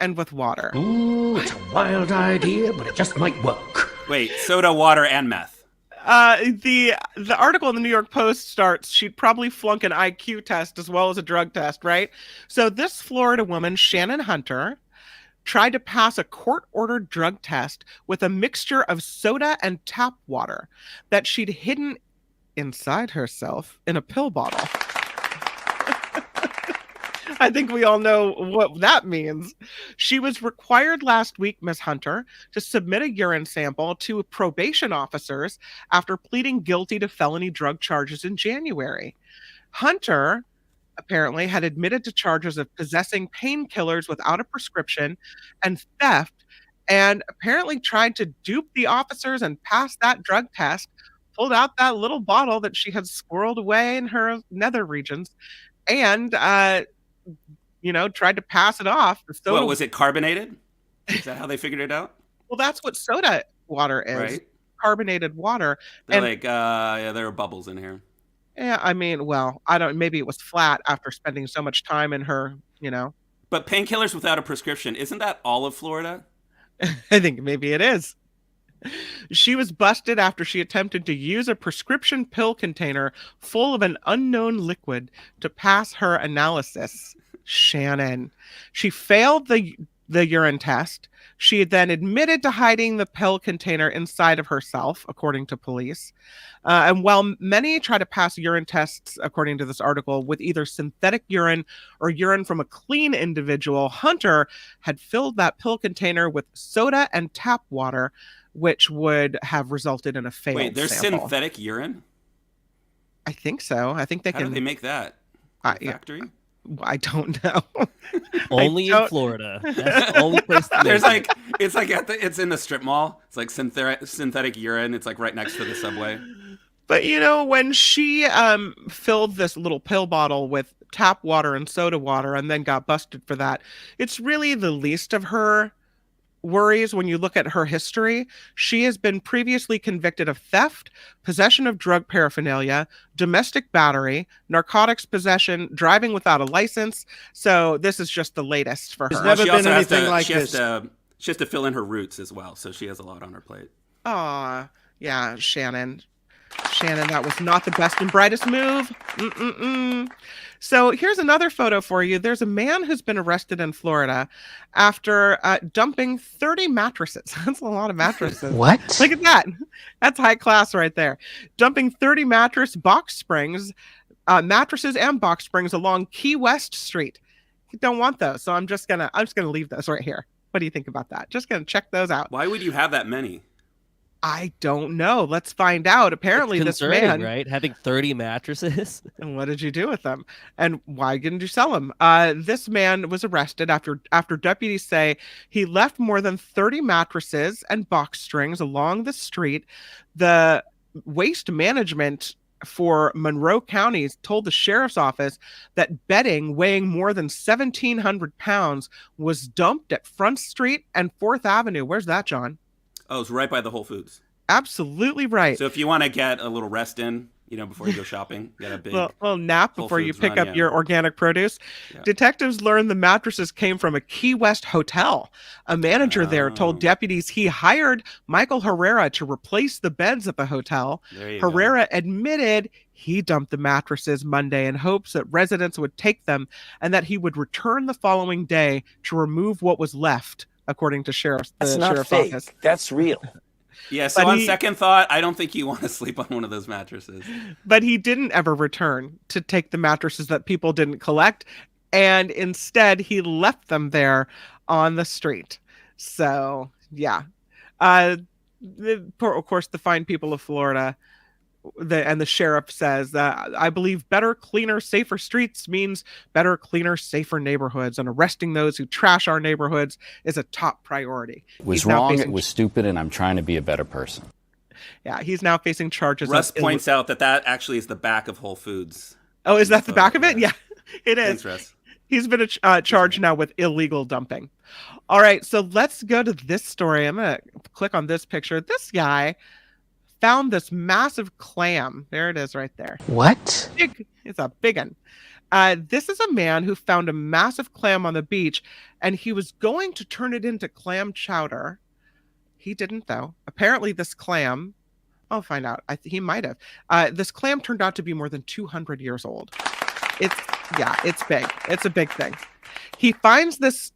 and with water. Ooh, it's a wild idea, but it just might work. Wait, soda, water, and meth. The article in the New York Post starts, she'd probably flunk an IQ test as well as a drug test, right? So this Florida woman, Shannon Hunter, tried to pass a court-ordered drug test with a mixture of soda and tap water that she'd hidden inside herself in a pill bottle. I think we all know what that means. She was required last week, Ms. Hunter, to submit a urine sample to probation officers after pleading guilty to felony drug charges in January. Hunter apparently had admitted to charges of possessing painkillers without a prescription and theft, and apparently tried to dupe the officers and pass that drug test, pulled out that little bottle that she had squirreled away in her nether regions, and tried to pass it off. What, was it carbonated? Is that how they figured it out? Well, that's what soda water is. Right? Carbonated water. They're there are bubbles in here. Yeah, I mean, well, I don't, maybe it was flat after spending so much time in her, But painkillers without a prescription, isn't that all of Florida? I think maybe it is. She was busted after she attempted to use a prescription pill container full of an unknown liquid to pass her analysis. Shannon. She failed the urine test. She then admitted to hiding the pill container inside of herself, according to police. And while many try to pass urine tests, according to this article, with either synthetic urine or urine from a clean individual, Hunter had filled that pill container with soda and tap water, which would have resulted in a failed Wait, there's sample. Synthetic urine? I think so. I think they How can. do they make that? Factory? I don't know. Only in Florida. That's the only place. There's it's in the strip mall. It's like synthetic urine. It's like right next to the subway. But when she filled this little pill bottle with tap water and soda water and then got busted for that, it's really the least of her worries when you look at her history. She has been previously convicted of theft, possession of drug paraphernalia, domestic battery, narcotics possession, driving without a license. So this is just the latest for her. There's never been anything like this. She has to fill in her roots as well, so she has a lot on her plate. Aw, yeah, Shannon, that was not the best and brightest move. So here's another photo for you. There's a man who's been arrested in Florida after dumping 30 mattresses. That's a lot of mattresses. What? Look at that. That's high class right there. Dumping 30 mattresses and box springs along Key West Street. You don't want those, so I'm just gonna leave those right here. What do you think about that? Just gonna check those out. Why would you have that many? I don't know. Let's find out. Apparently, It's this concerning, man, right? Having 30 mattresses. and what did you do with them? And why didn't you sell them? This man was arrested after deputies say he left more than 30 mattresses and box springs along the street. The waste management for Monroe County told the sheriff's office that bedding weighing more than 1,700 pounds was dumped at Front Street and 4th Avenue. Where's that, John? Oh, it's right by the Whole Foods. Absolutely right. So if you want to get a little rest in, before you go shopping, get a big little nap Whole before you Foods pick run, up your organic produce. Yeah. Detectives learned the mattresses came from a Key West hotel. A manager there told deputies he hired Michael Herrera to replace the beds at the hotel. Herrera admitted he dumped the mattresses Monday in hopes that residents would take them and that he would return the following day to remove what was left, according to sheriff's office. That's real. Yeah, so on second thought, I don't think you want to sleep on one of those mattresses. But he didn't ever return to take the mattresses that people didn't collect, and instead he left them there on the street. So, yeah. Of course, the fine people of Florida, and the sheriff says that I believe better, cleaner, safer streets means better, cleaner, safer neighborhoods, and arresting those who trash our neighborhoods is a top priority. It was wrong, it was stupid, and I'm trying to be a better person. Yeah, he's now facing charges. Russ points out that actually is the back of Whole Foods. Oh, is that the back of it? Yeah, it is. Thanks, Russ. He's been charged now with illegal dumping. All right, so let's go to this story. I'm going to click on this picture. This guy found this massive clam. There it is right there. What? It's a big one. This is a man who found a massive clam on the beach, and he was going to turn it into clam chowder. He didn't, though. Apparently, this clam, I'll find out. He might have. This clam turned out to be more than 200 years old. It's big. It's a big thing. He finds this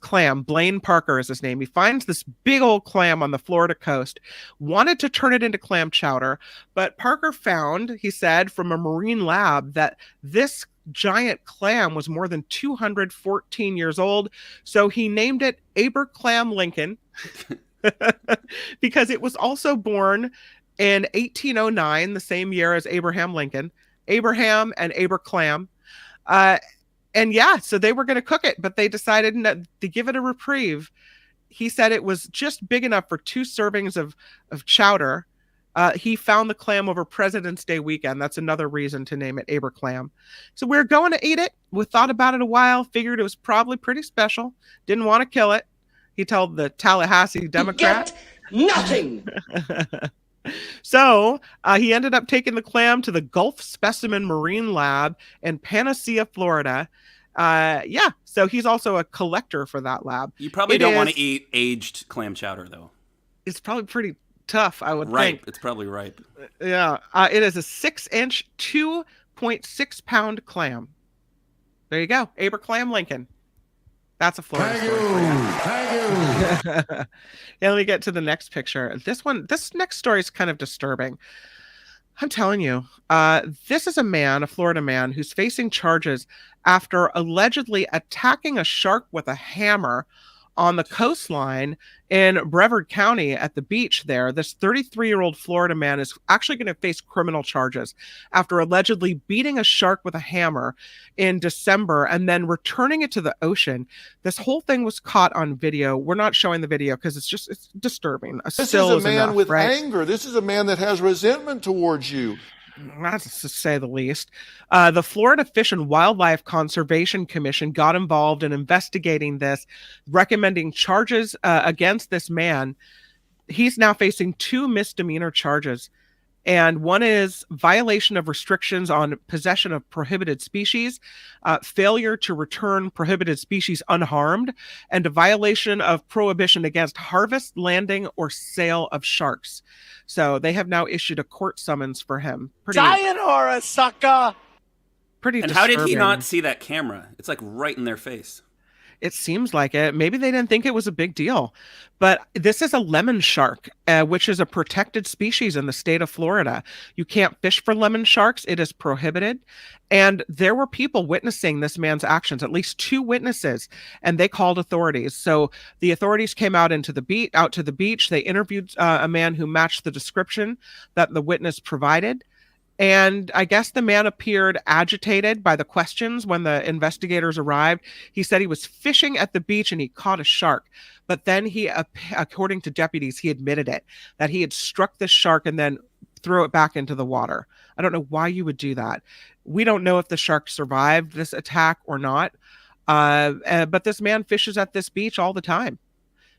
clam. Blaine Parker is his name. He finds this big old clam on the Florida coast, wanted to turn it into clam chowder, but Parker found, he said, from a marine lab that this giant clam was more than 214 years old. So he named it Clam Lincoln because it was also born in 1809, the same year as Abraham Lincoln. Abraham and Clam. And yeah, so they were going to cook it, but they decided to give it a reprieve. He said it was just big enough for 2 servings of chowder. He found the clam over President's Day weekend. That's another reason to name it Clam. So we're going to eat it. We thought about it a while, figured it was probably pretty special. Didn't want to kill it. He told the Tallahassee Democrat. Get nothing. So he ended up taking the clam to the Gulf Specimen Marine Lab in Panacea, Florida. So he's also a collector for that lab. You probably don't want to eat aged clam chowder, though. It's probably pretty tough, I would think. Ripe. It's probably ripe. Yeah. It is a 6-inch, 2.6 pound clam. There you go. Clam Lincoln. That's a Florida story. Thank you. Yeah, let me get to the next picture. This next story is kind of disturbing. I'm telling you, this is a Florida man, who's facing charges after allegedly attacking a shark with a hammer on the coastline in Brevard County at the beach there. This 33-year-old Florida man is actually going to face criminal charges after allegedly beating a shark with a hammer in December and then returning it to the ocean. This whole thing was caught on video. We're not showing the video because it's disturbing. This is a man with anger. This is a man that has resentment towards you. That's to say the least. The Florida Fish and Wildlife Conservation Commission got involved in investigating this, recommending charges against this man. He's now facing 2 misdemeanor charges. And one is violation of restrictions on possession of prohibited species, failure to return prohibited species unharmed, and a violation of prohibition against harvest, landing, or sale of sharks. So they have now issued a court summons for him. Sayonara, sucker! Pretty And disturbing. how did he not see that camera? It's like right in their face. It seems like it. Maybe they didn't think it was a big deal. But this is a lemon shark, which is a protected species in the state of Florida. You can't fish for lemon sharks. It is prohibited. And there were people witnessing this man's actions, at least 2 witnesses, and they called authorities. So the authorities came out to the beach. They interviewed a man who matched the description that the witness provided. And I guess the man appeared agitated by the questions when the investigators arrived. He said he was fishing at the beach and he caught a shark. But then according to deputies, he admitted it, that he had struck the shark and then threw it back into the water. I don't know why you would do that. We don't know if the shark survived this attack or not. But this man fishes at this beach all the time.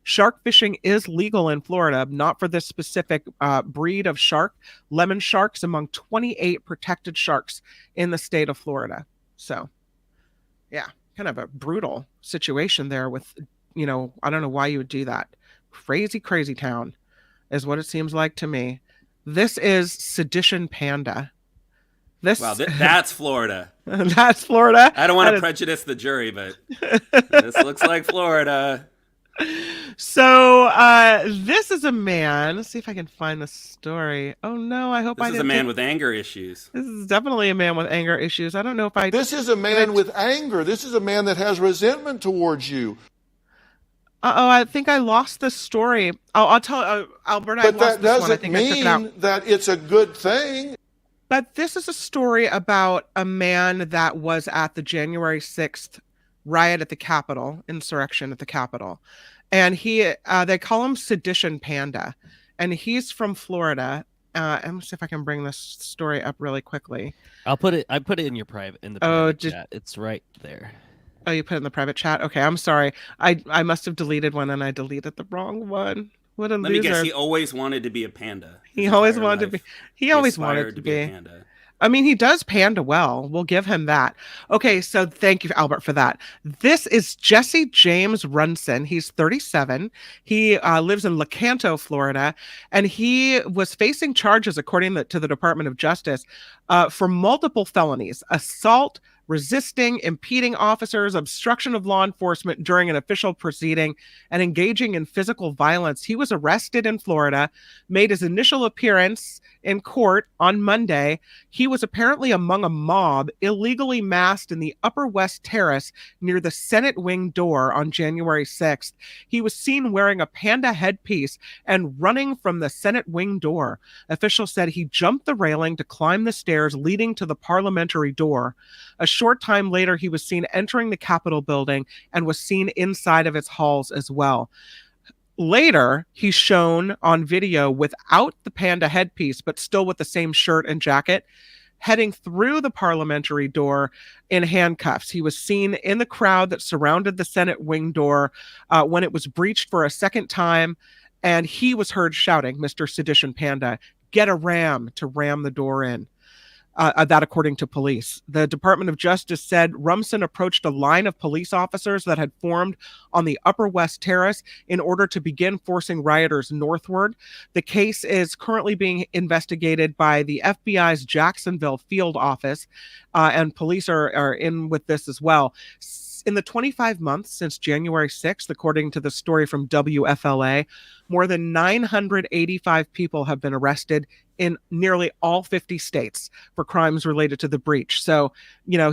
Shark fishing is legal in Florida, not for this specific breed of shark. Lemon sharks among 28 protected sharks in the state of Florida. So, yeah, kind of a brutal situation there with, I don't know why you would do that. Crazy, crazy town is what it seems like to me. This is Sedition Panda. Wow, that's Florida. That's Florida. I don't want to prejudice the jury, but this looks like Florida. So this is a man. Let's see if I can find the story. Oh no, I hope this is a man with anger issues. This is definitely a man with anger issues. I don't know if This is a man with anger. This is a man that has resentment towards you. I think I lost the story. I'll tell Albert. But that doesn't mean that it's a good thing. But this is a story about a man that was at the January 6th riot at the Capitol, insurrection at the Capitol. And they call him Sedition Panda. And he's from Florida. Let me see if I can bring this story up really quickly. I put it in your private chat. It's right there. Oh, you put it in the private chat? Okay, I'm sorry. I must have deleted one and I deleted the wrong one. What a loser. Let me guess, he always wanted to be a panda. He always wanted to be a panda. I mean, he does panda well. We'll give him that. Okay, so thank you, Albert, for that. This is Jesse James Runson. He's 37. He lives in Lecanto, Florida, and he was facing charges, according to the Department of Justice, for multiple felonies: assault, resisting, impeding officers, obstruction of law enforcement during an official proceeding, and engaging in physical violence. He was arrested in Florida, made his initial appearance in court on Monday. He was apparently among a mob illegally massed in the Upper West Terrace near the Senate wing door on January 6th. He was seen wearing a panda headpiece and running from the Senate wing door. Officials said he jumped the railing to climb the stairs leading to the parliamentary door. A short time later, he was seen entering the Capitol building and was seen inside of its halls as well. Later, he's shown on video without the panda headpiece, but still with the same shirt and jacket, heading through the parliamentary door in handcuffs. He was seen in the crowd that surrounded the Senate wing door when it was breached for a second time, and he was heard shouting, "Mr. Sedition Panda, get a ram," to ram the door in. That according to police. The Department of Justice said Rumson approached a line of police officers that had formed on the Upper West Terrace in order to begin forcing rioters northward. The case is currently being investigated by the FBI's Jacksonville field office, and police are in with this as well. In the 25 months since January 6th, according to the story from WFLA, more than 985 people have been arrested in nearly all 50 states for crimes related to the breach. So,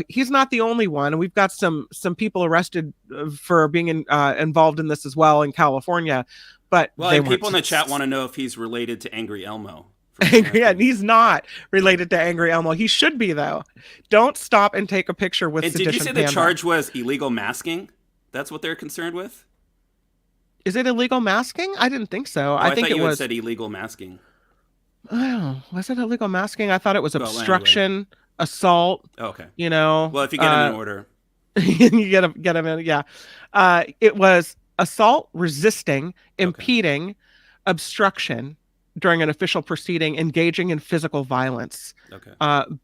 he's not the only one. And we've got some people arrested for being involved in this as well in California. But people in the chat want to know if he's related to Angry Elmo. Yeah, he's not related to Angry Elmo. He should be, though. Don't stop and take a picture with Sedition Panda. Did you say the charge was illegal masking? That's what they're concerned with? Is it illegal masking? I didn't think so. I think you had said illegal masking. Oh, was it illegal masking? I thought it was obstruction, assault. Okay. Well, if you get them in order. You get them in, yeah. It was assault, resisting, impeding, obstruction during an official proceeding, engaging in physical violence. Okay.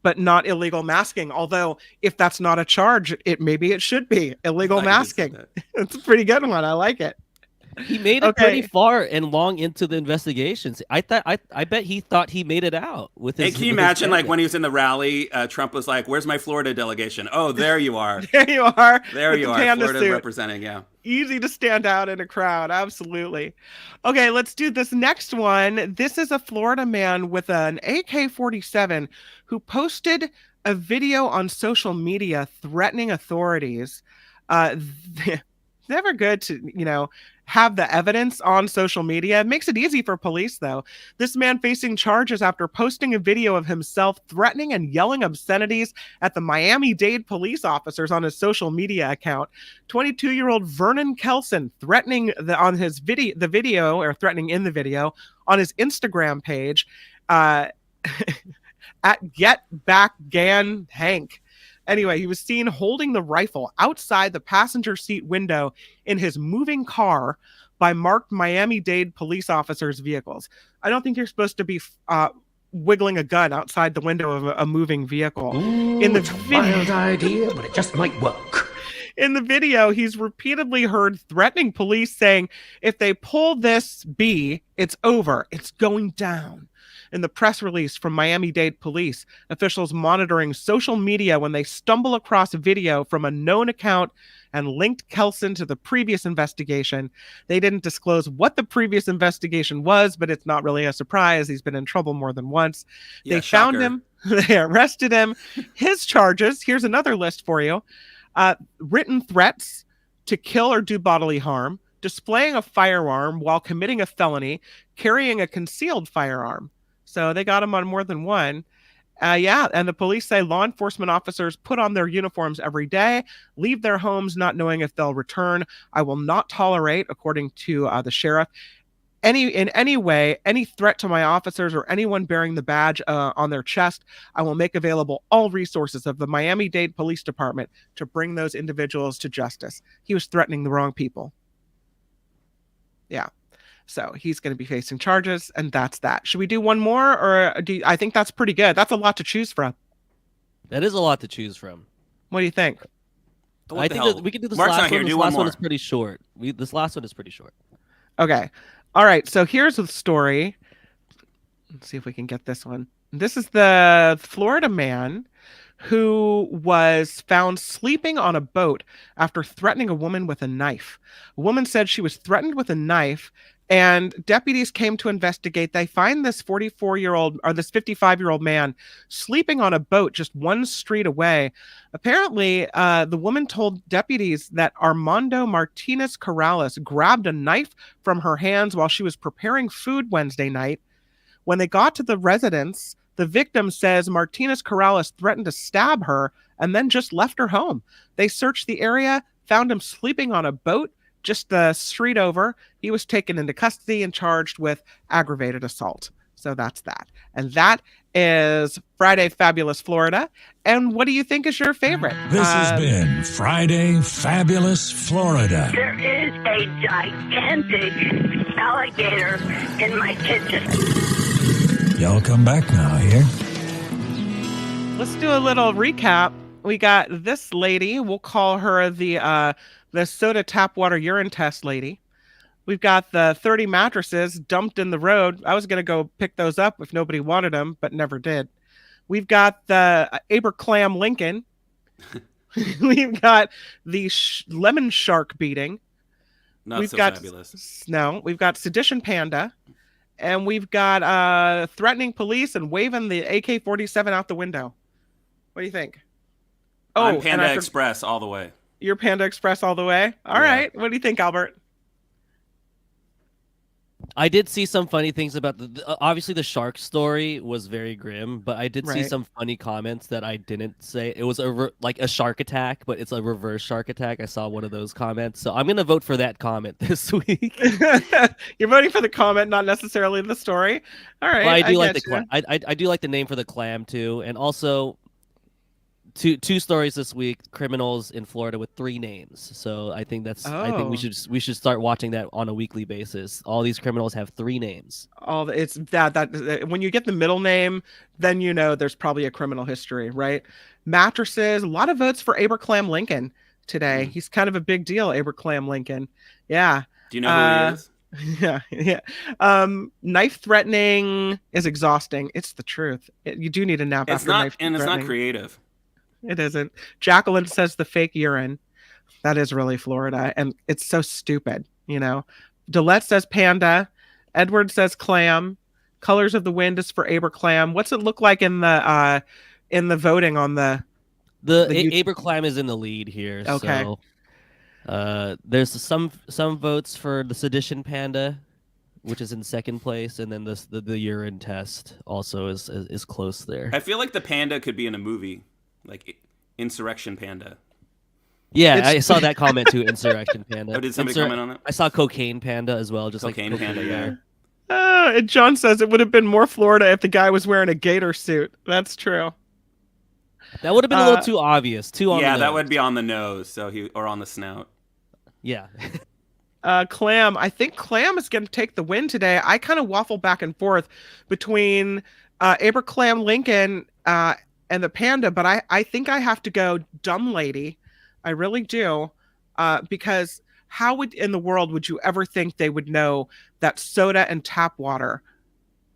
But not illegal masking. Although, if that's not a charge, maybe it should be illegal masking. It's a pretty good one. I like it. He made it pretty far and long into the investigations. I bet he thought he made it out with his. Hey, can you imagine, like, when he was in the rally, Trump was like, "Where's my Florida delegation?" Oh, there you are. There you are. There you are. Florida suit. Representing, yeah. Easy to stand out in a crowd. Absolutely. Okay, let's do this next one. This is a Florida man with an AK-47 who posted a video on social media threatening authorities. Never good to, have the evidence on social media. It makes it easy for police, though. This man facing charges after posting a video of himself threatening and yelling obscenities at the Miami-Dade police officers on his social media account. 22-year-old Vernon Kelson threatening threatening in the video on his Instagram page at Get Back Gan Hank. Anyway, he was seen holding the rifle outside the passenger seat window in his moving car by marked Miami-Dade police officers' vehicles. I don't think you're supposed to be wiggling a gun outside the window of a moving vehicle. It's a wild idea, but it just might work. In the video, he's repeatedly heard threatening police saying, "If they pull this B, it's over. It's going down." In the press release from Miami-Dade police, officials monitoring social media when they stumble across a video from a known account and linked Kelson to the previous investigation. They didn't disclose what the previous investigation was, but it's not really a surprise. He's been in trouble more than once. Yeah, they found shocker. him. They arrested him. His charges, here's another list for you. Written threats to kill or do bodily harm, displaying a firearm while committing a felony, carrying a concealed firearm. So they got him on more than one. And the police say law enforcement officers put on their uniforms every day, leave their homes not knowing if they'll return. I will not tolerate, according to the sheriff, in any way, any threat to my officers or anyone bearing the badge on their chest. I will make available all resources of the Miami-Dade Police Department to bring those individuals to justice. He was threatening the wrong people. Yeah. So he's going to be facing charges, and that's that. Should we do one more, or I think that's pretty good. That's a lot to choose from. That is a lot to choose from. What do you think? I think that we can do this last one. This last one is pretty short. This last one is pretty short. Okay. All right. So here's the story. Let's see if we can get this one. This is the Florida man who was found sleeping on a boat after threatening a woman with a knife. A woman said she was threatened with a knife, and deputies came to investigate. They find this 55-year-old man sleeping on a boat just one street away. Apparently, the woman told deputies that Armando Martinez Corrales grabbed a knife from her hands while she was preparing food Wednesday night. When they got to the residence, the victim says Martinez Corrales threatened to stab her and then just left her home. They searched the area, found him sleeping on a boat just the street over. He was taken into custody and charged with aggravated assault. So that's that. And that is Friday Fabulous Florida. And what do you think is your favorite? This has been Friday Fabulous Florida. There is a gigantic alligator in my kitchen. Y'all come back now here. Let's do a little recap. We got this lady. We'll call her the soda tap water urine test lady. We've got the 30 mattresses dumped in the road. I was going to go pick those up if nobody wanted them, but never did. We've got the Aberclam Lincoln. We've got the lemon shark beating. Not so fabulous. No, we've got Sedition Panda. And we've got threatening police and waving the AK-47 out the window. What do you think? I'm Panda Express all the way. You're Panda Express all the way? All right. What do you think, Albert? I did see some funny things about obviously the shark story was very grim, but I did see some funny comments that I didn't say. It was like a shark attack, but it's a reverse shark attack. I saw one of those comments, so I'm gonna vote for that comment this week. You're voting for the comment, not necessarily the story. All right. Well, I do like the I do like the name for the clam too, and also two stories this week: criminals in Florida with 3 names. So I think I think we should start watching that on a weekly basis. All these criminals have 3 names. It's that when you get the middle name, then you know there's probably a criminal history, right? Mattresses, a lot of votes for Aberclam Lincoln today. He's kind of a big deal, Aberclam Lincoln. Yeah. Do you know who he is? Yeah. Knife threatening is exhausting. It's the truth. You do need a nap after knife threatening. And it's not creative. It isn't. Jacqueline says the fake urine. That is really Florida, and it's so stupid, you know. Delette says panda. Edward says clam. Colors of the Wind is for Aberclam. What's it look like in the voting on the Aberclam is in the lead here. Okay. So, there's some votes for the Sedition Panda, which is in second place, and then the urine test also is close there. I feel like the panda could be in a movie, like Insurrection Panda. Yeah, I saw that comment too. Insurrection Panda. Oh, did somebody comment on that? I saw Cocaine Panda as well. Just Cocaine like Panda, yeah. And John says it would have been more Florida if the guy was wearing a gator suit. That's true. That would have been a little too obvious. Yeah, that would be on the nose, or on the snout. Yeah. Clam. I think Clam is going to take the win today. I kind of waffle back and forth between Aberclam Lincoln and the panda, but I think I have to go Dumb Lady. I really do, because how in the world would you ever think they would know that soda and tap water,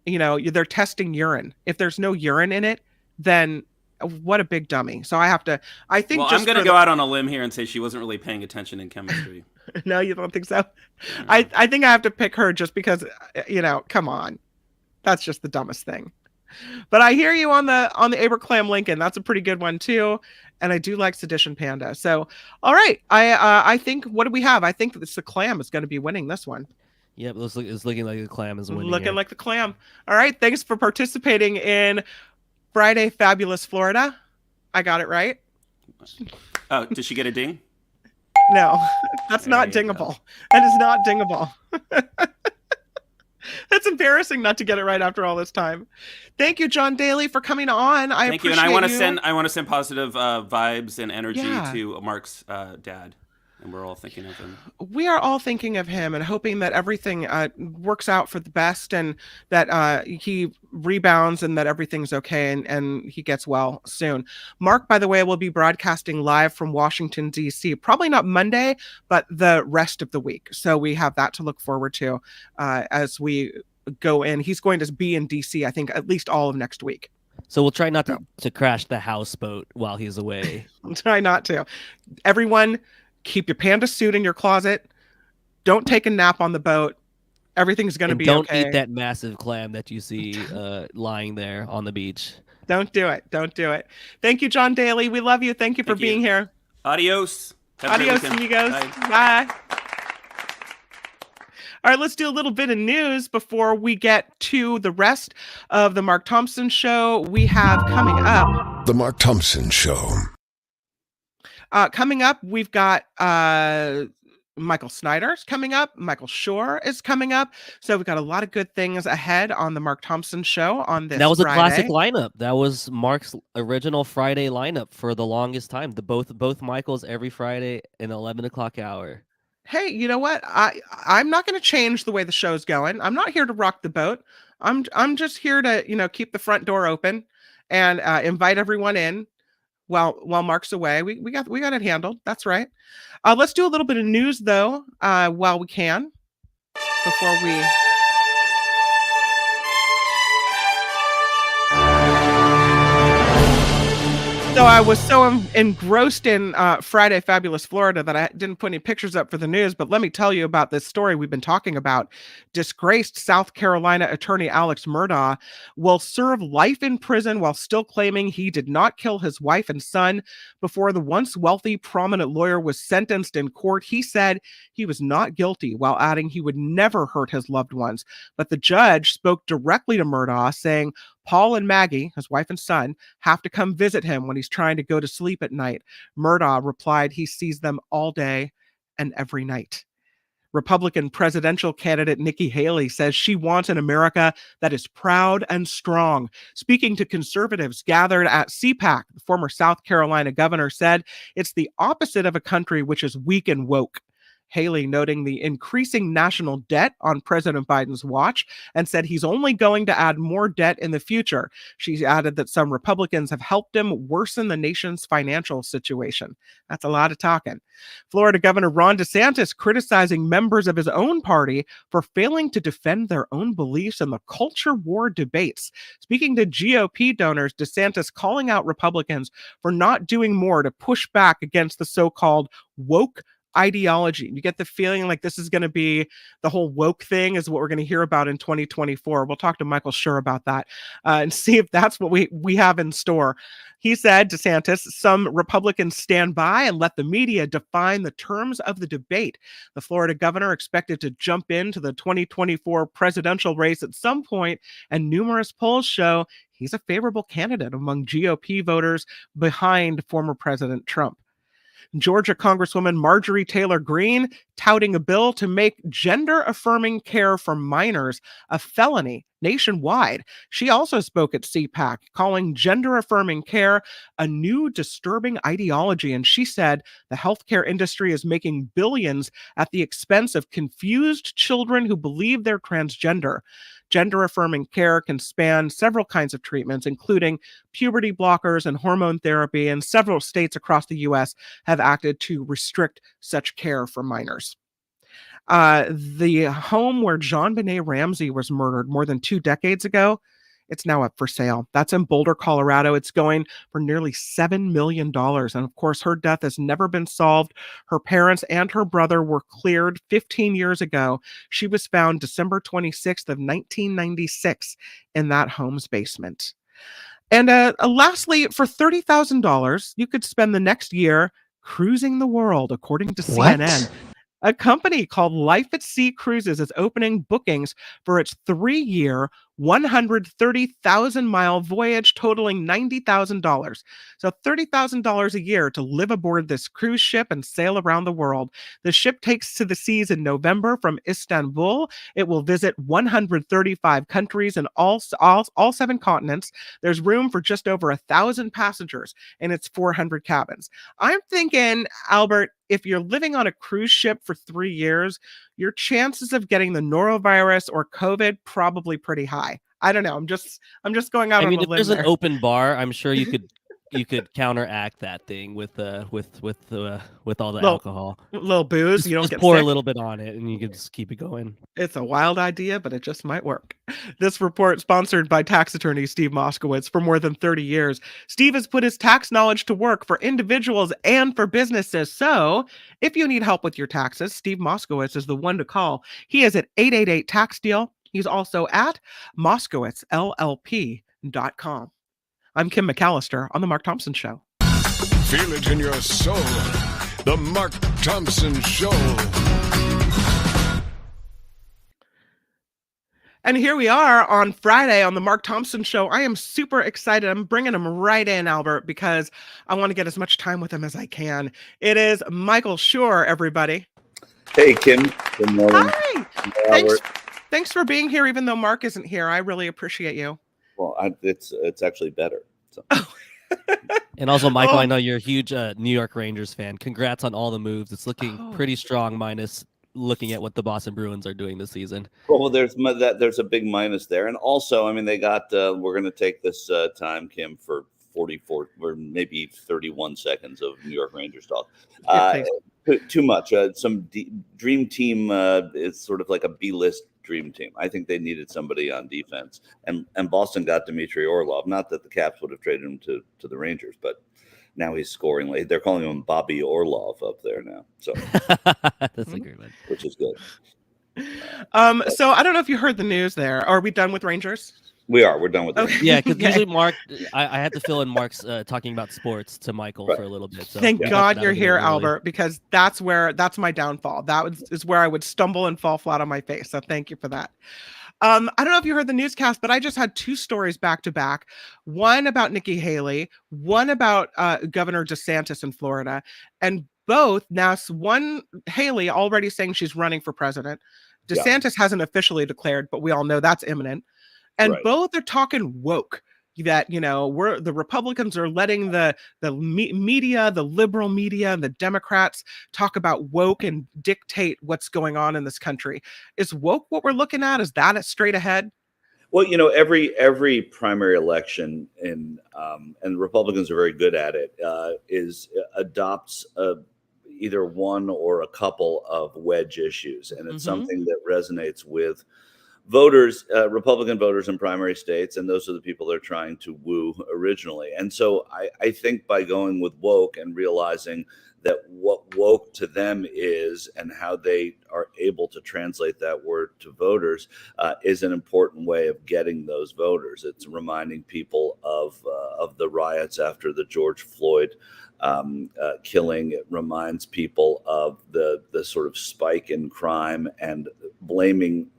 you know, they're testing urine. If there's no urine in it, then what a big dummy. So I think. Well, I'm going to go out on a limb here and say she wasn't really paying attention in chemistry. No, you don't think so? I think I have to pick her just because, you know, come on. That's just the dumbest thing. But I hear you on the Aberclam Lincoln. That's a pretty good one too. And I do like Sedition Panda. So, all right. I think, what do we have? I think it's the Clam is going to be winning this one. Yep, it's looking like the Clam is winning. Looking like the Clam. All right. Thanks for participating in Friday Fabulous Florida. I got it right. Oh, did she get a ding? No, that's not dingable. That is not dingable. That's embarrassing not to get it right after all this time. Thank you, John Daly, for coming on. Thank you, and I want to send positive vibes and energy to Mark's dad, and we're all thinking of him. We are all thinking of him and hoping that everything works out for the best, and that he rebounds and that everything's okay and he gets well soon. Mark, by the way, will be broadcasting live from Washington, D.C. Probably not Monday, but the rest of the week. So we have that to look forward to as we go in. He's going to be in D.C., I think, at least all of next week. So we'll try not to crash the houseboat while he's away. We'll try not to. Everyone, keep your panda suit in your closet. Don't take a nap on the boat. Everything's going to be don't okay. Don't eat that massive clam that you see lying there on the beach. Don't do it. Don't do it. Thank you, John Daly. We love you. Thank you for being here. Adios. Adios, amigos. Bye. All right, let's do a little bit of news before we get to the rest of the Mark Thompson Show. We have coming up... The Mark Thompson Show. Coming up, we've got Michael Snyder's coming up. Michael Shure is coming up. So we've got a lot of good things ahead on the Mark Thompson Show on this That was Friday. A classic lineup. That was Mark's original Friday lineup for the longest time. Both Michaels every Friday in 11 o'clock hour. Hey, you know what? I'm not going to change the way the show's going. I'm not here to rock the boat. I'm just here to, keep the front door open and invite everyone in. While Mark's away, we got it handled. That's right. Let's do a little bit of news though, while we can, before we. So I was so engrossed in Friday Fabulous Florida that I didn't put any pictures up for the news, but let me tell you about this story we've been talking about. Disgraced South Carolina attorney Alex Murdaugh will serve life in prison while still claiming he did not kill his wife and son. Before the once wealthy, prominent lawyer was sentenced in court, he said he was not guilty, while adding he would never hurt his loved ones. But the judge spoke directly to Murdaugh, saying Paul and Maggie, his wife and son, have to come visit him when he's trying to go to sleep at night. Murdaugh replied he sees them all day and every night. Republican presidential candidate Nikki Haley says she wants an America that is proud and strong. Speaking to conservatives gathered at CPAC, the former South Carolina governor said it's the opposite of a country which is weak and woke. Haley noting the increasing national debt on President Biden's watch and said he's only going to add more debt in the future. She added that some Republicans have helped him worsen the nation's financial situation. That's a lot of talking. Florida Governor Ron DeSantis criticizing members of his own party for failing to defend their own beliefs in the culture war debates. Speaking to GOP donors, DeSantis calling out Republicans for not doing more to push back against the so-called woke ideology. You get the feeling like this is going to be the whole woke thing is what we're going to hear about in 2024. We'll talk to Michael Shure about that and see if that's what we have in store. He said, DeSantis, some Republicans stand by and let the media define the terms of the debate. The Florida governor expected to jump into the 2024 presidential race at some point, and numerous polls show he's a favorable candidate among GOP voters behind former President Trump. Georgia Congresswoman Marjorie Taylor Greene touting a bill to make gender-affirming care for minors a felony nationwide. She also spoke at CPAC, calling gender-affirming care a new disturbing ideology, and she said the healthcare industry is making billions at the expense of confused children who believe they're transgender. Gender-affirming care can span several kinds of treatments, including puberty blockers and hormone therapy, and several states across the U.S. have acted to restrict such care for minors. The home where JonBenet Ramsey was murdered more than 2 decades ago, it's now up for sale. That's in Boulder, Colorado. It's going for nearly $7 million. And of course, her death has never been solved. Her parents and her brother were cleared 15 years ago. She was found December 26th of 1996 in that home's basement. And lastly, for $30,000, you could spend the next year cruising the world, according to CNN. A company called Life at Sea Cruises is opening bookings for its 3-year, 130,000-mile voyage totaling $90,000. So $30,000 a year to live aboard this cruise ship and sail around the world. The ship takes to the seas in November from Istanbul. It will visit 135 countries in all 7 continents. There's room for just over 1,000 passengers in its 400 cabins. I'm thinking, Albert, if you're living on a cruise ship for 3 years, your chances of getting the norovirus or COVID probably pretty high. I don't know. I'm just going out on a limb. If there's an open bar, I'm sure you could counteract that thing with all the alcohol. Little booze. You don't just get pour sick. a little bit on it, and you can just keep it going. It's a wild idea, but it just might work. This report sponsored by tax attorney Steve Moskowitz. For more than 30 years, Steve has put his tax knowledge to work for individuals and for businesses. So if you need help with your taxes, Steve Moskowitz is the one to call. He is at 888-TAX-DEAL. He's also at MoskowitzLLP.com. I'm Kim McAllister on The Mark Thompson Show. Feel it in your soul. The Mark Thompson Show. And here we are on Friday on The Mark Thompson Show. I am super excited. I'm bringing him right in, Albert, because I want to get as much time with him as I can. It is Michael Shure, everybody. Hey, Kim. Good morning. Hi. Thanks for being here, even though Mark isn't here. I really appreciate you. Well, it's actually better. So. And also, Michael, I know you're a huge New York Rangers fan. Congrats on all the moves. It's looking pretty strong, minus looking at what the Boston Bruins are doing this season. Well, there's a big minus there, and also, I mean, they got. We're going to take this time, Kim, for 44 or maybe 31 seconds of New York Rangers talk. Too much. Some dream team is sort of like a B-list dream team. I think they needed somebody on defense, and Boston got Dmitry Orlov. Not that the Caps would have traded him to the Rangers, but now he's scoring late. They're calling him Bobby Orlov up there now. So that's a great one, which is good. So I don't know if you heard the news there. Are we done with Rangers? We're done with that. Yeah, because usually Mark, I had to fill in Mark's talking about sports to Michael for a little bit. So Thank God you're here, Albert, because that's my downfall. Is where I would stumble and fall flat on my face. So thank you for that. I don't know if you heard the newscast, but I just had 2 stories back to back. One about Nikki Haley, one about Governor DeSantis in Florida, and both now. One, Haley already saying she's running for president. DeSantis hasn't officially declared, but we all know that's imminent. And both are talking woke. that, the Republicans are letting the media, the liberal media, and the Democrats talk about woke and dictate what's going on in this country. Is woke what we're looking at? Is that straight ahead? Well, every primary election, and Republicans are very good at it, adopts either one or a couple of wedge issues, and it's something that resonates with voters, Republican voters in primary states, and those are the people they're trying to woo originally. And so I think by going with woke and realizing that what woke to them is and how they are able to translate that word to voters is an important way of getting those voters. It's reminding people of the riots after the George Floyd killing. It reminds people of the sort of spike in crime and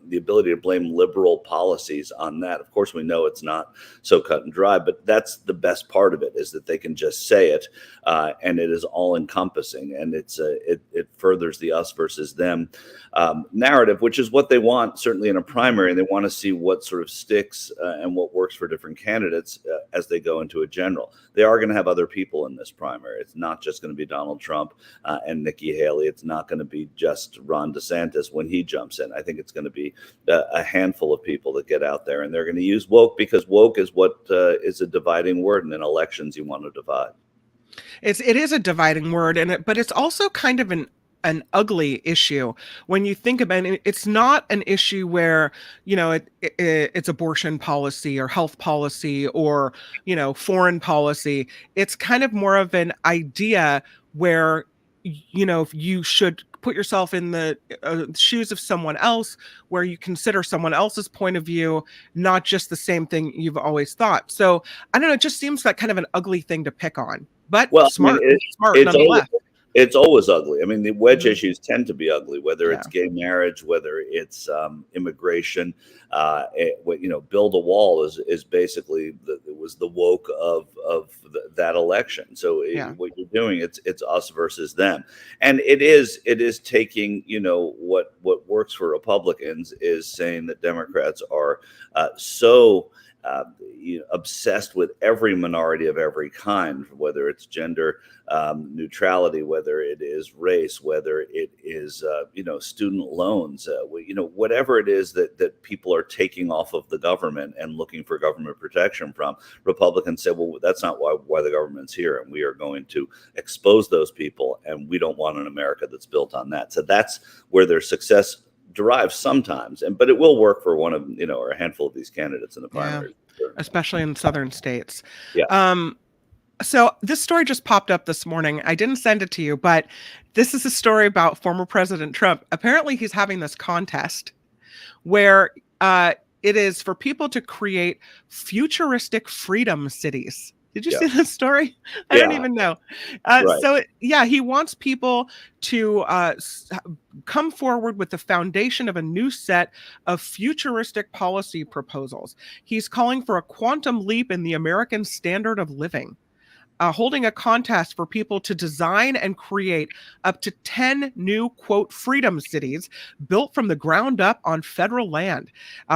the ability to blame liberal policies on that. Of course, we know it's not so cut and dry, but that's the best part of it, is that they can just say it, and it is all encompassing, and it furthers the us versus them narrative, which is what they want, certainly in a primary, and they want to see what sort of sticks and what works for different candidates as they go into a general. They are going to have other people in this primary. It's not just going to be Donald Trump and Nikki Haley. It's not going to be just Ron DeSantis when he jumps in. I think it's going to be a handful of people that get out there, and they're going to use woke, because woke is what is a dividing word, and in elections you want to divide. It is a dividing word, but it's also kind of an ugly issue when you think about it. It's not an issue where it's abortion policy or health policy or foreign policy. It's kind of more of an idea where you should put yourself in the shoes of someone else, where you consider someone else's point of view, not just the same thing you've always thought. So I don't know, it just seems like kind of an ugly thing to pick on, but smart nonetheless. It's always ugly. I mean, the wedge issues tend to be ugly, whether it's gay marriage, whether it's immigration. Build a wall is basically it was the woke of that election. So what you're doing, it's us versus them, and it is taking what works for Republicans is saying that Democrats are so obsessed with every minority of every kind, whether it's gender neutrality, whether it is race, whether it is student loans, whatever it is that people are taking off of the government and looking for government protection from. Republicans say, well, that's not why the government's here, and we are going to expose those people, and we don't want an America that's built on that. So that's where their success derives sometimes, but it will work for one of or a handful of these candidates in the primary, especially in southern states. Yeah. So this story just popped up this morning. I didn't send it to you, but this is a story about former President Trump. Apparently, he's having this contest where it is for people to create futuristic freedom cities. Did you see this story? I don't even know. Right. So he wants people to come forward with the foundation of a new set of futuristic policy proposals. He's calling for a quantum leap in the American standard of living. Holding a contest for people to design and create up to 10 new, quote, freedom cities built from the ground up on federal land,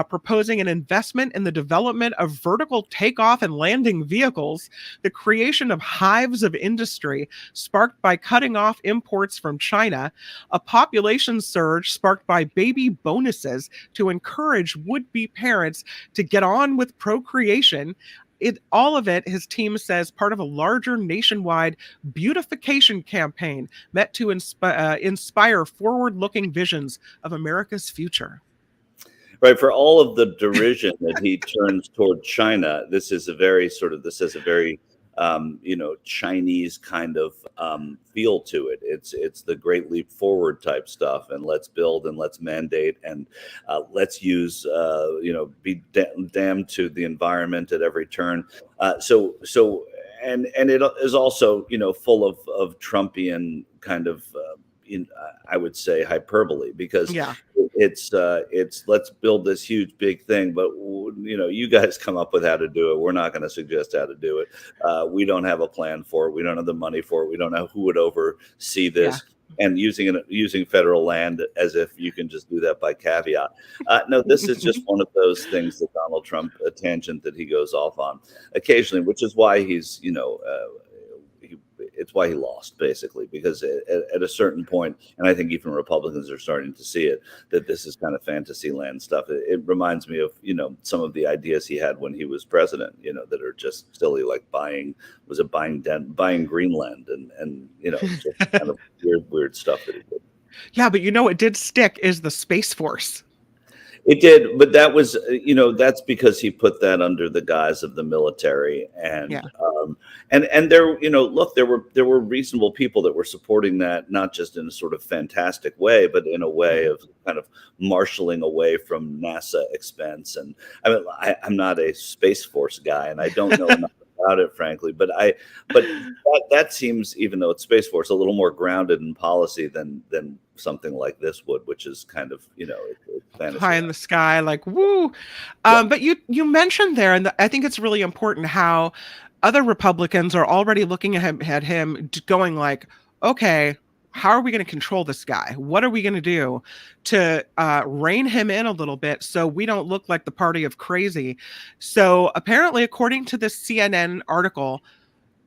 proposing an investment in the development of vertical takeoff and landing vehicles, the creation of hives of industry sparked by cutting off imports from China, a population surge sparked by baby bonuses to encourage would-be parents to get on with procreation. All of it, his team says, part of a larger nationwide beautification campaign meant to inspire forward-looking visions of America's future. Right. For all of the derision that he turns toward China, this has a very Chinese kind of feel to it. It's the great leap forward type stuff, and let's build and let's mandate and let's use be damned to the environment at every turn. So it is also full of Trumpian kind of I would say hyperbole, because it's let's build this huge big thing, but you guys come up with how to do it. We're not going to suggest how to do it. We don't have a plan for it. We don't have the money for it. We don't know who would oversee this. and using federal land as if you can just do that by caveat. No, this is just one of those things that Donald Trump, a tangent that he goes off on occasionally, which is why he's, it's why he lost, basically, because at a certain point, and I think even Republicans are starting to see it, that this is kind of fantasy land stuff. It reminds me of, some of the ideas he had when he was president, that are just silly, like buying Greenland and just kind of weird stuff that he did. Yeah, but it did stick is the Space Force. It did, but that was, that's because he put that under the guise of the military, and there, look, there were reasonable people that were supporting that, not just in a sort of fantastic way, but in a way of kind of marshaling away from NASA expense. And I mean, I'm not a Space Force guy, and I don't know enough about it, frankly, but that seems, even though it's Space Force, a little more grounded in policy than something like this would, which is kind of, fantasy. High in the sky, like woo. But you mentioned there, and I think it's really important how other Republicans are already looking at him going like, okay, how are we going to control this guy? What are we going to do to rein him in a little bit so we don't look like the party of crazy? So apparently, according to this CNN article,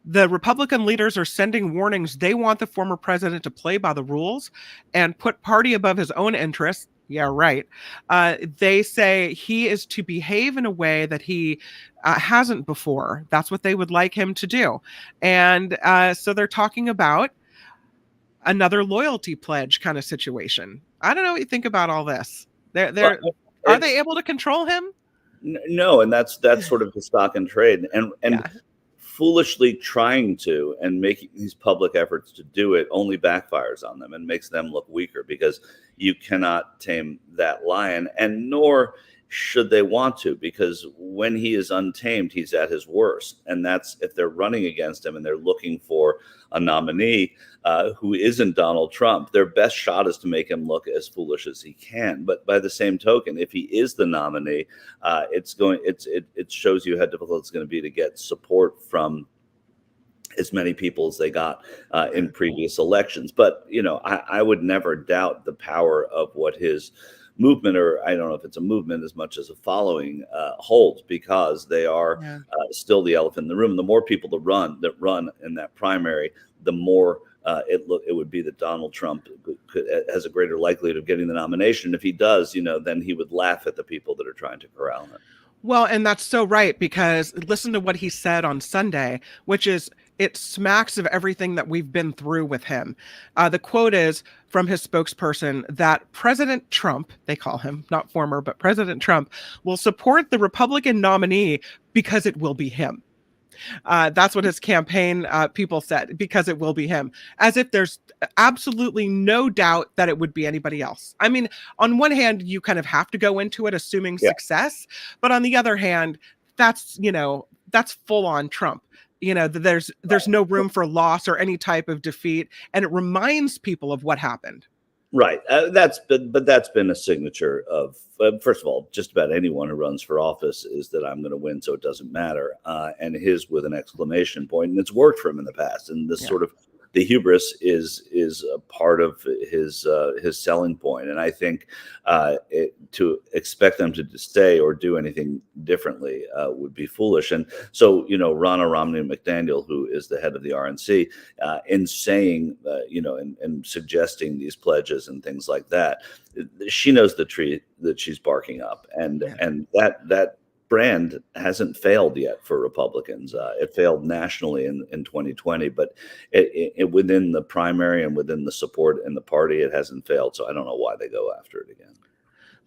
the Republican leaders are sending warnings. They want the former president to play by the rules and put party above his own interests. Yeah, right. They say he is to behave in a way that he hasn't before. That's what they would like him to do. And so they're talking about another loyalty pledge kind of situation. I don't know what you think about all this. Are they able to control him? No, and that's sort of the stock and trade. And foolishly trying to and making these public efforts to do it only backfires on them and makes them look weaker, because you cannot tame that lion, and nor should they want to, because when he is untamed, he's at his worst. And that's if they're running against him and they're looking for a nominee who isn't Donald Trump, their best shot is to make him look as foolish as he can. But by the same token, if he is the nominee, it shows you how difficult it's going to be to get support from as many people as they got in previous elections. But, I would never doubt the power of what his movement, or I don't know if it's a movement as much as a following, holds, because they are still the elephant in the room. The more people that run in that primary, the more it would be that Donald Trump has a greater likelihood of getting the nomination. If he does, then he would laugh at the people that are trying to corral him. Well, and that's so right, because listen to what he said on Sunday, which is, it smacks of everything that we've been through with him. The quote is from his spokesperson that President Trump, they call him, not former, but President Trump, will support the Republican nominee because it will be him. That's what his campaign people said, because it will be him, as if there's absolutely no doubt that it would be anybody else. I mean, on one hand, you kind of have to go into it assuming success, but on the other hand, that's full on Trump. There's no room for loss or any type of defeat, and it reminds people of what happened. Right. That's been a signature of, first of all, just about anyone who runs for office, is that I'm going to win, so it doesn't matter. And his with an exclamation point, and it's worked for him in the past. And this sort of the hubris is a part of his selling point. And I think to expect them to stay or do anything differently would be foolish. And so, Ronna Romney McDaniel, who is the head of the RNC, in saying, and suggesting these pledges and things like that, she knows the tree that she's barking up, and that brand hasn't failed yet for Republicans. It failed nationally in 2020, but it within the primary and within the support in the party, it hasn't failed. So I don't know why they go after it again.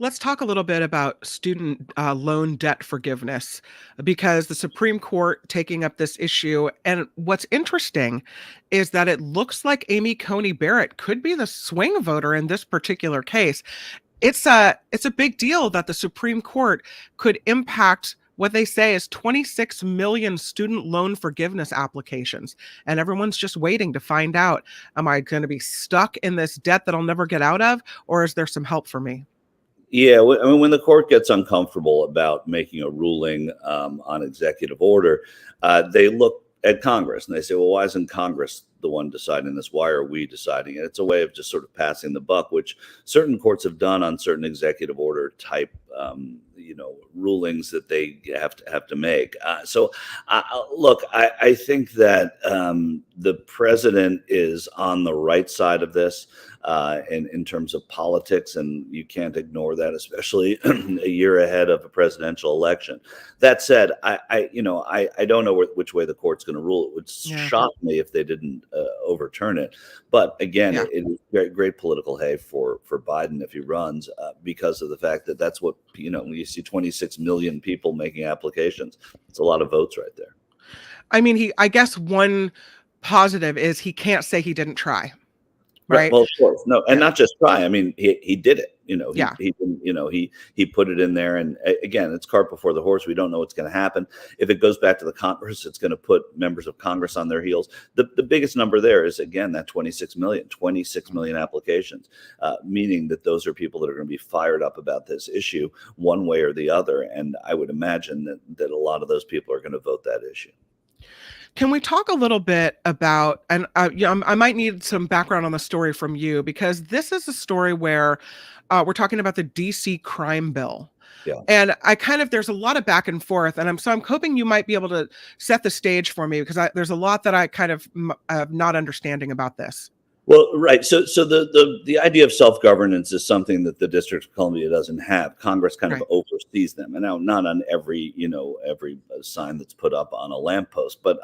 Let's talk a little bit about student loan debt forgiveness, because the Supreme Court taking up this issue. And what's interesting is that it looks like Amy Coney Barrett could be the swing voter in this particular case. It's a big deal that the Supreme Court could impact what they say is 26 million student loan forgiveness applications. And everyone's just waiting to find out, am I going to be stuck in this debt that I'll never get out of, or is there some help for me? Yeah, I mean, when the court gets uncomfortable about making a ruling on executive order, they look at Congress and they say, well, why isn't Congress the one deciding this. Why are we deciding it? It's a way of just sort of passing the buck, which certain courts have done on certain executive order type rulings that they have to make. Look, I think that the president is on the right side of this in terms of politics, and you can't ignore that, especially a year ahead of a presidential election. That said, I don't know which way the court's going to rule. It would shock me if they didn't overturn it. But again, it is great political hay for Biden if he runs, because of the fact that that's what, when you see 26 million people making applications, it's a lot of votes right there. I mean, I guess one positive is he can't say he didn't try. Right. Well, of course. No, and not just try. I mean, he did it. He put it in there. And again, it's cart before the horse. We don't know what's going to happen. If it goes back to the Congress, it's going to put members of Congress on their heels. The biggest number there is, again, that 26 million applications, meaning that those are people that are going to be fired up about this issue one way or the other. And I would imagine that a lot of those people are going to vote that issue. Can we talk a little bit about, and I might need some background on the story from you, because this is a story where we're talking about the DC crime bill. Yeah. And there's a lot of back and forth, and I'm hoping you might be able to set the stage for me, because there's a lot that I kind of not understanding about this. Well, right. So the idea of self-governance is something that the District of Columbia doesn't have. Congress kind of oversees them, and now not on every sign that's put up on a lamppost, but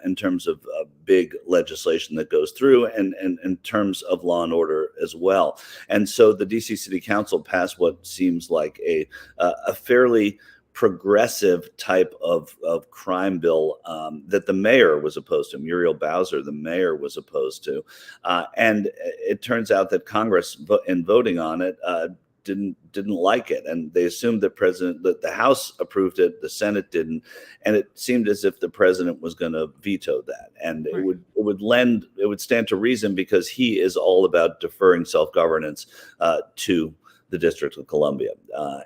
in terms of big legislation that goes through, and in terms of law and order as well. And so the DC City Council passed what seems like a fairly progressive type of crime bill that the mayor was opposed to. Muriel Bowser, the mayor, was opposed to. And it turns out that Congress, in voting on it, didn't like it. And they assumed that the House approved it, the Senate didn't. And it seemed as if the president was going to veto that. And it would stand to reason, because he is all about deferring self-governance to the District of Columbia,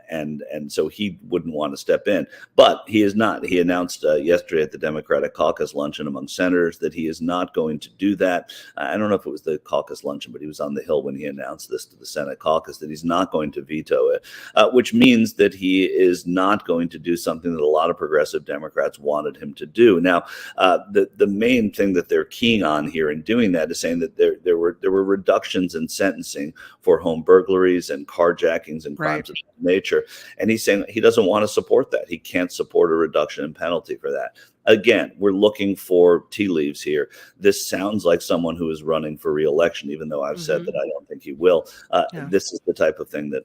and so he wouldn't want to step in, but he is not. He announced yesterday at the Democratic caucus luncheon among senators that he is not going to do that. I don't know if it was the caucus luncheon, but he was on the Hill when he announced this to the Senate caucus, that he's not going to veto it, which means that he is not going to do something that a lot of progressive Democrats wanted him to do. Now, the main thing that they're keying on here in doing that is saying that there were reductions in sentencing for home burglaries and carjackings and crimes of that nature. And he's saying he doesn't want to support that. He can't support a reduction in penalty for that. Again, we're looking for tea leaves here. This sounds like someone who is running for re-election, even though I've said that I don't think he will. This is the type of thing that,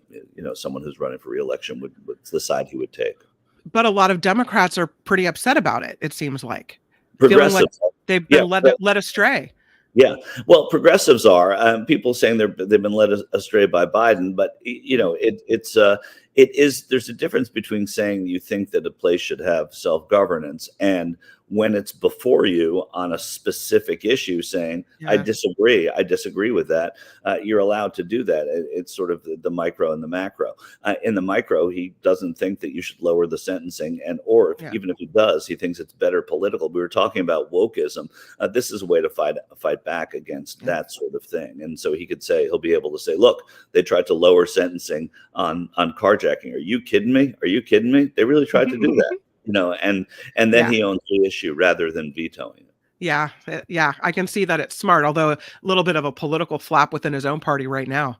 someone who's running for re-election would the side he would take. But a lot of Democrats are pretty upset about it, it seems like. Progressives. Feeling like they've been led astray. Yeah, well, progressives are people saying they've been led astray by Biden, but there's a difference between saying you think that a place should have self-governance and when it's before you on a specific issue saying, I disagree with that. You're allowed to do that. It's sort of the micro and the macro. In the micro, he doesn't think that you should lower the sentencing, even if he does, he thinks it's better political. We were talking about wokeism. This is a way to fight back against that sort of thing. And so he'll be able to say, look, they tried to lower sentencing on carjacking. Are you kidding me? They really tried to do that. And then he owns the issue rather than vetoing it. Yeah, I can see that it's smart, although a little bit of a political flap within his own party right now.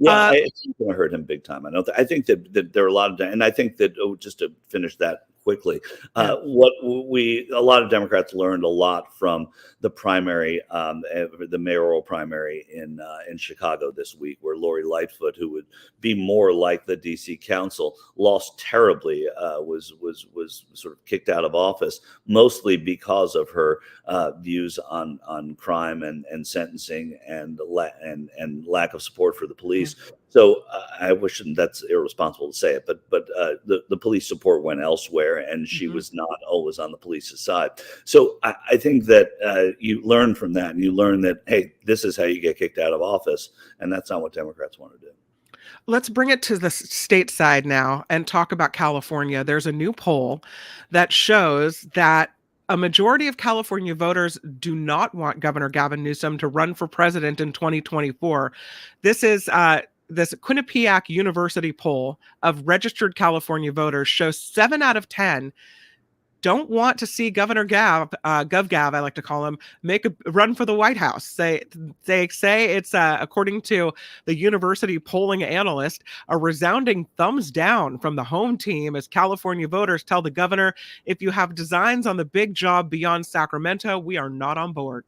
Yeah, it's going to hurt him big time. I think that there are a lot of, and I think that just to finish that quickly, a lot of Democrats learned a lot from the primary, the mayoral primary in Chicago this week, where Lori Lightfoot, who would be more like the DC Council, lost terribly, was sort of kicked out of office, mostly because of her views on crime and sentencing and lack of support for the police. So I wish, that's irresponsible to say it, but the police support went elsewhere, and she was not always on the police's side. So I think that you learn from that, and you learn that, hey, this is how you get kicked out of office, and that's not what Democrats want to do. Let's bring it to the state side now and talk about California. There's a new poll that shows that a majority of California voters do not want Governor Gavin Newsom to run for president in 2024. This is this Quinnipiac University poll of registered California voters shows 7 out of 10 don't want to see Governor GovGav, I like to call him, make a run for the White House. They say it's, according to the university polling analyst, a resounding thumbs down from the home team as California voters tell the governor, if you have designs on the big job beyond Sacramento, we are not on board.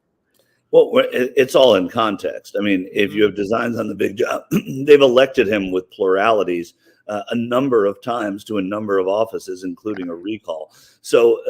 Well, it's all in context. I mean, if you have designs on the big job, they've elected him with pluralities a number of times to a number of offices, including a recall. So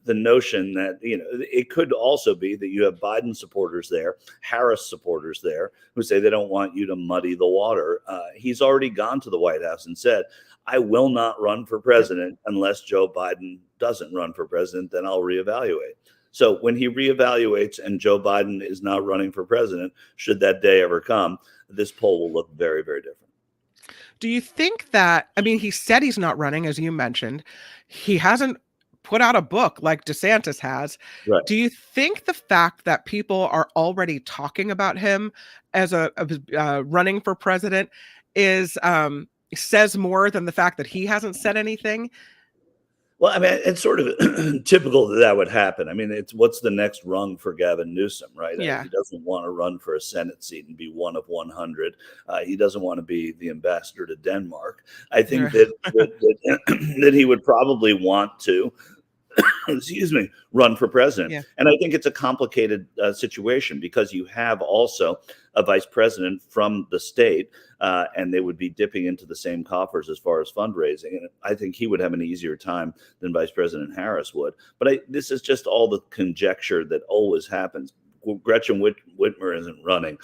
the notion that, it could also be that you have Biden supporters there, Harris supporters there, who say they don't want you to muddy the water. He's already gone to the White House and said, I will not run for president unless Joe Biden doesn't run for president, then I'll reevaluate. So when he reevaluates and Joe Biden is not running for president, should that day ever come, this poll will look very, very different. Do you think that, I mean, he said he's not running, as you mentioned. He hasn't put out a book like DeSantis has. Right. Do you think the fact that people are already talking about him as a running for president is says more than the fact that he hasn't said anything? Well, I mean, it's sort of typical that would happen. I mean, it's what's the next rung for Gavin Newsom, right? Yeah. He doesn't want to run for a Senate seat and be one of 100. He doesn't want to be the ambassador to Denmark. I think that he would probably want to, run for president. Yeah. And I think it's a complicated situation because you have also a vice president from the state, and they would be dipping into the same coffers as far as fundraising. And I think he would have an easier time than Vice President Harris would. But this is just all the conjecture that always happens. Gretchen Whitmer isn't running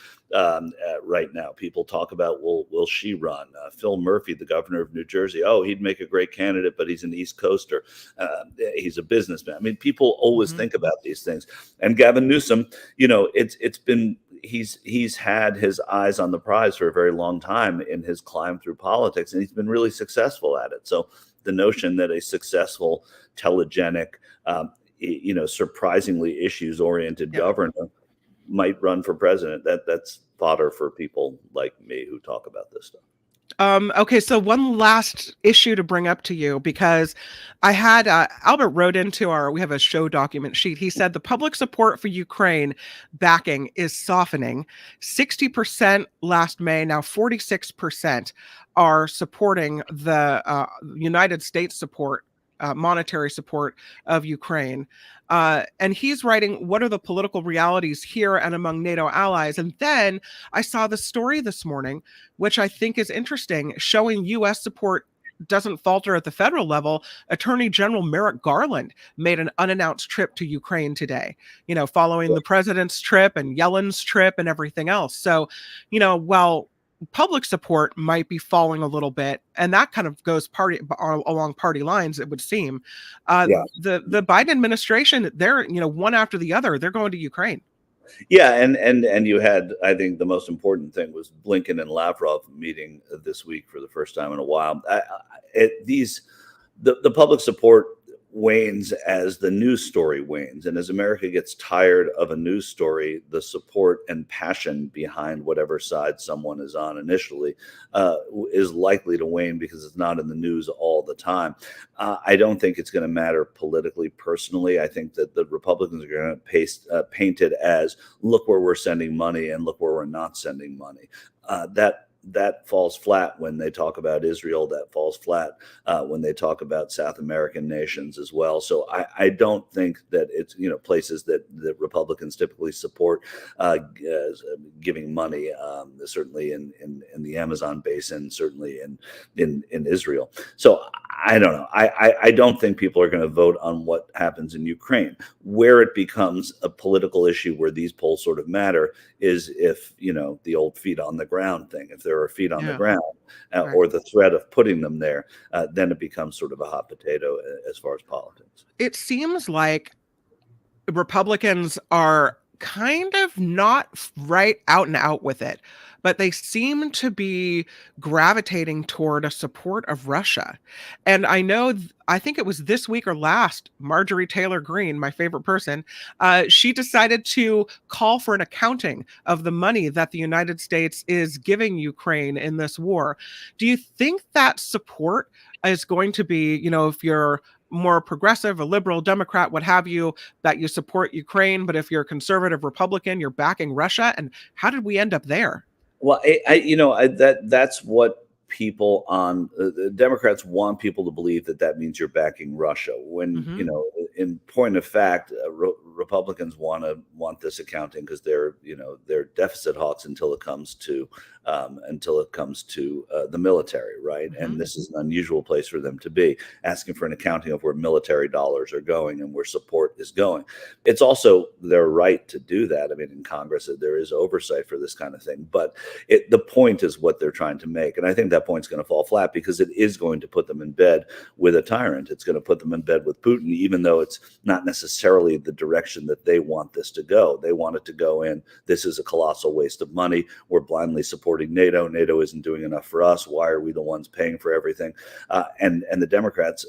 right now. People talk about, will she run? Phil Murphy, the governor of New Jersey, he'd make a great candidate, but he's an East Coaster. He's a businessman. I mean, people always think about these things. And Gavin Newsom, he's had his eyes on the prize for a very long time in his climb through politics, and he's been really successful at it. So the notion that a successful, telegenic, surprisingly issues-oriented governor might run for president, that's fodder for people like me who talk about this stuff. Okay, so one last issue to bring up to you, because I had Albert wrote into we have a show document sheet. He said the public support for Ukraine backing is softening. 60% last May, now 46% are supporting the United States support, monetary support of Ukraine. And he's writing, what are the political realities here and among NATO allies? And then I saw the story this morning, which I think is interesting, showing U.S. support doesn't falter at the federal level. Attorney General Merrick Garland made an unannounced trip to Ukraine today, following the president's trip and Yellen's trip and everything else. So, while public support might be falling a little bit, and that kind of goes along party lines, it would seem. The Biden administration, they're one after the other, they're going to Ukraine. Yeah, and you had, I think the most important thing was Blinken and Lavrov meeting this week for the first time in a while. The public support wanes as the news story wanes, and as America gets tired of a news story, the support and passion behind whatever side someone is on initially is likely to wane because it's not in the news all the time. I don't think it's going to matter politically, personally. I think that the Republicans are going to paint it as, look where we're sending money and look where we're not sending money. That falls flat when they talk about Israel. That falls flat when they talk about South American nations as well. So I don't think that it's places that Republicans typically support giving money. Certainly in the Amazon basin, certainly in Israel. So I don't know. I don't think people are going to vote on what happens in Ukraine. Where it becomes a political issue, where these polls sort of matter, is if the old feet on the ground thing. If there are feet on the ground, or the threat of putting them there, then it becomes sort of a hot potato as far as politics. It seems like Republicans are kind of not right out and out with it, but they seem to be gravitating toward a support of Russia. And I know, I think it was this week or last, Marjorie Taylor Greene, my favorite person, she decided to call for an accounting of the money that the United States is giving Ukraine in this war. Do you think that support is going to be, if you're more progressive, a liberal, Democrat, what have you, that you support Ukraine, but if you're a conservative Republican, you're backing Russia? And how did we end up there? Well, that's what people on the Democrats want people to believe, that means you're backing Russia. When in point of fact, Republicans want this accounting because they're deficit hawks until it comes to the military, right? And this is an unusual place for them to be, asking for an accounting of where military dollars are going and where support is going. It's also their right to do that. I mean, in Congress, there is oversight for this kind of thing, but the point is what they're trying to make. And I think that point's going to fall flat because it is going to put them in bed with a tyrant. It's going to put them in bed with Putin, even though it's not necessarily the direction that they want this to go. They want it to go in, this is a colossal waste of money. We're blindly supporting NATO. NATO isn't doing enough for us. Why are we the ones paying for everything? And the Democrats,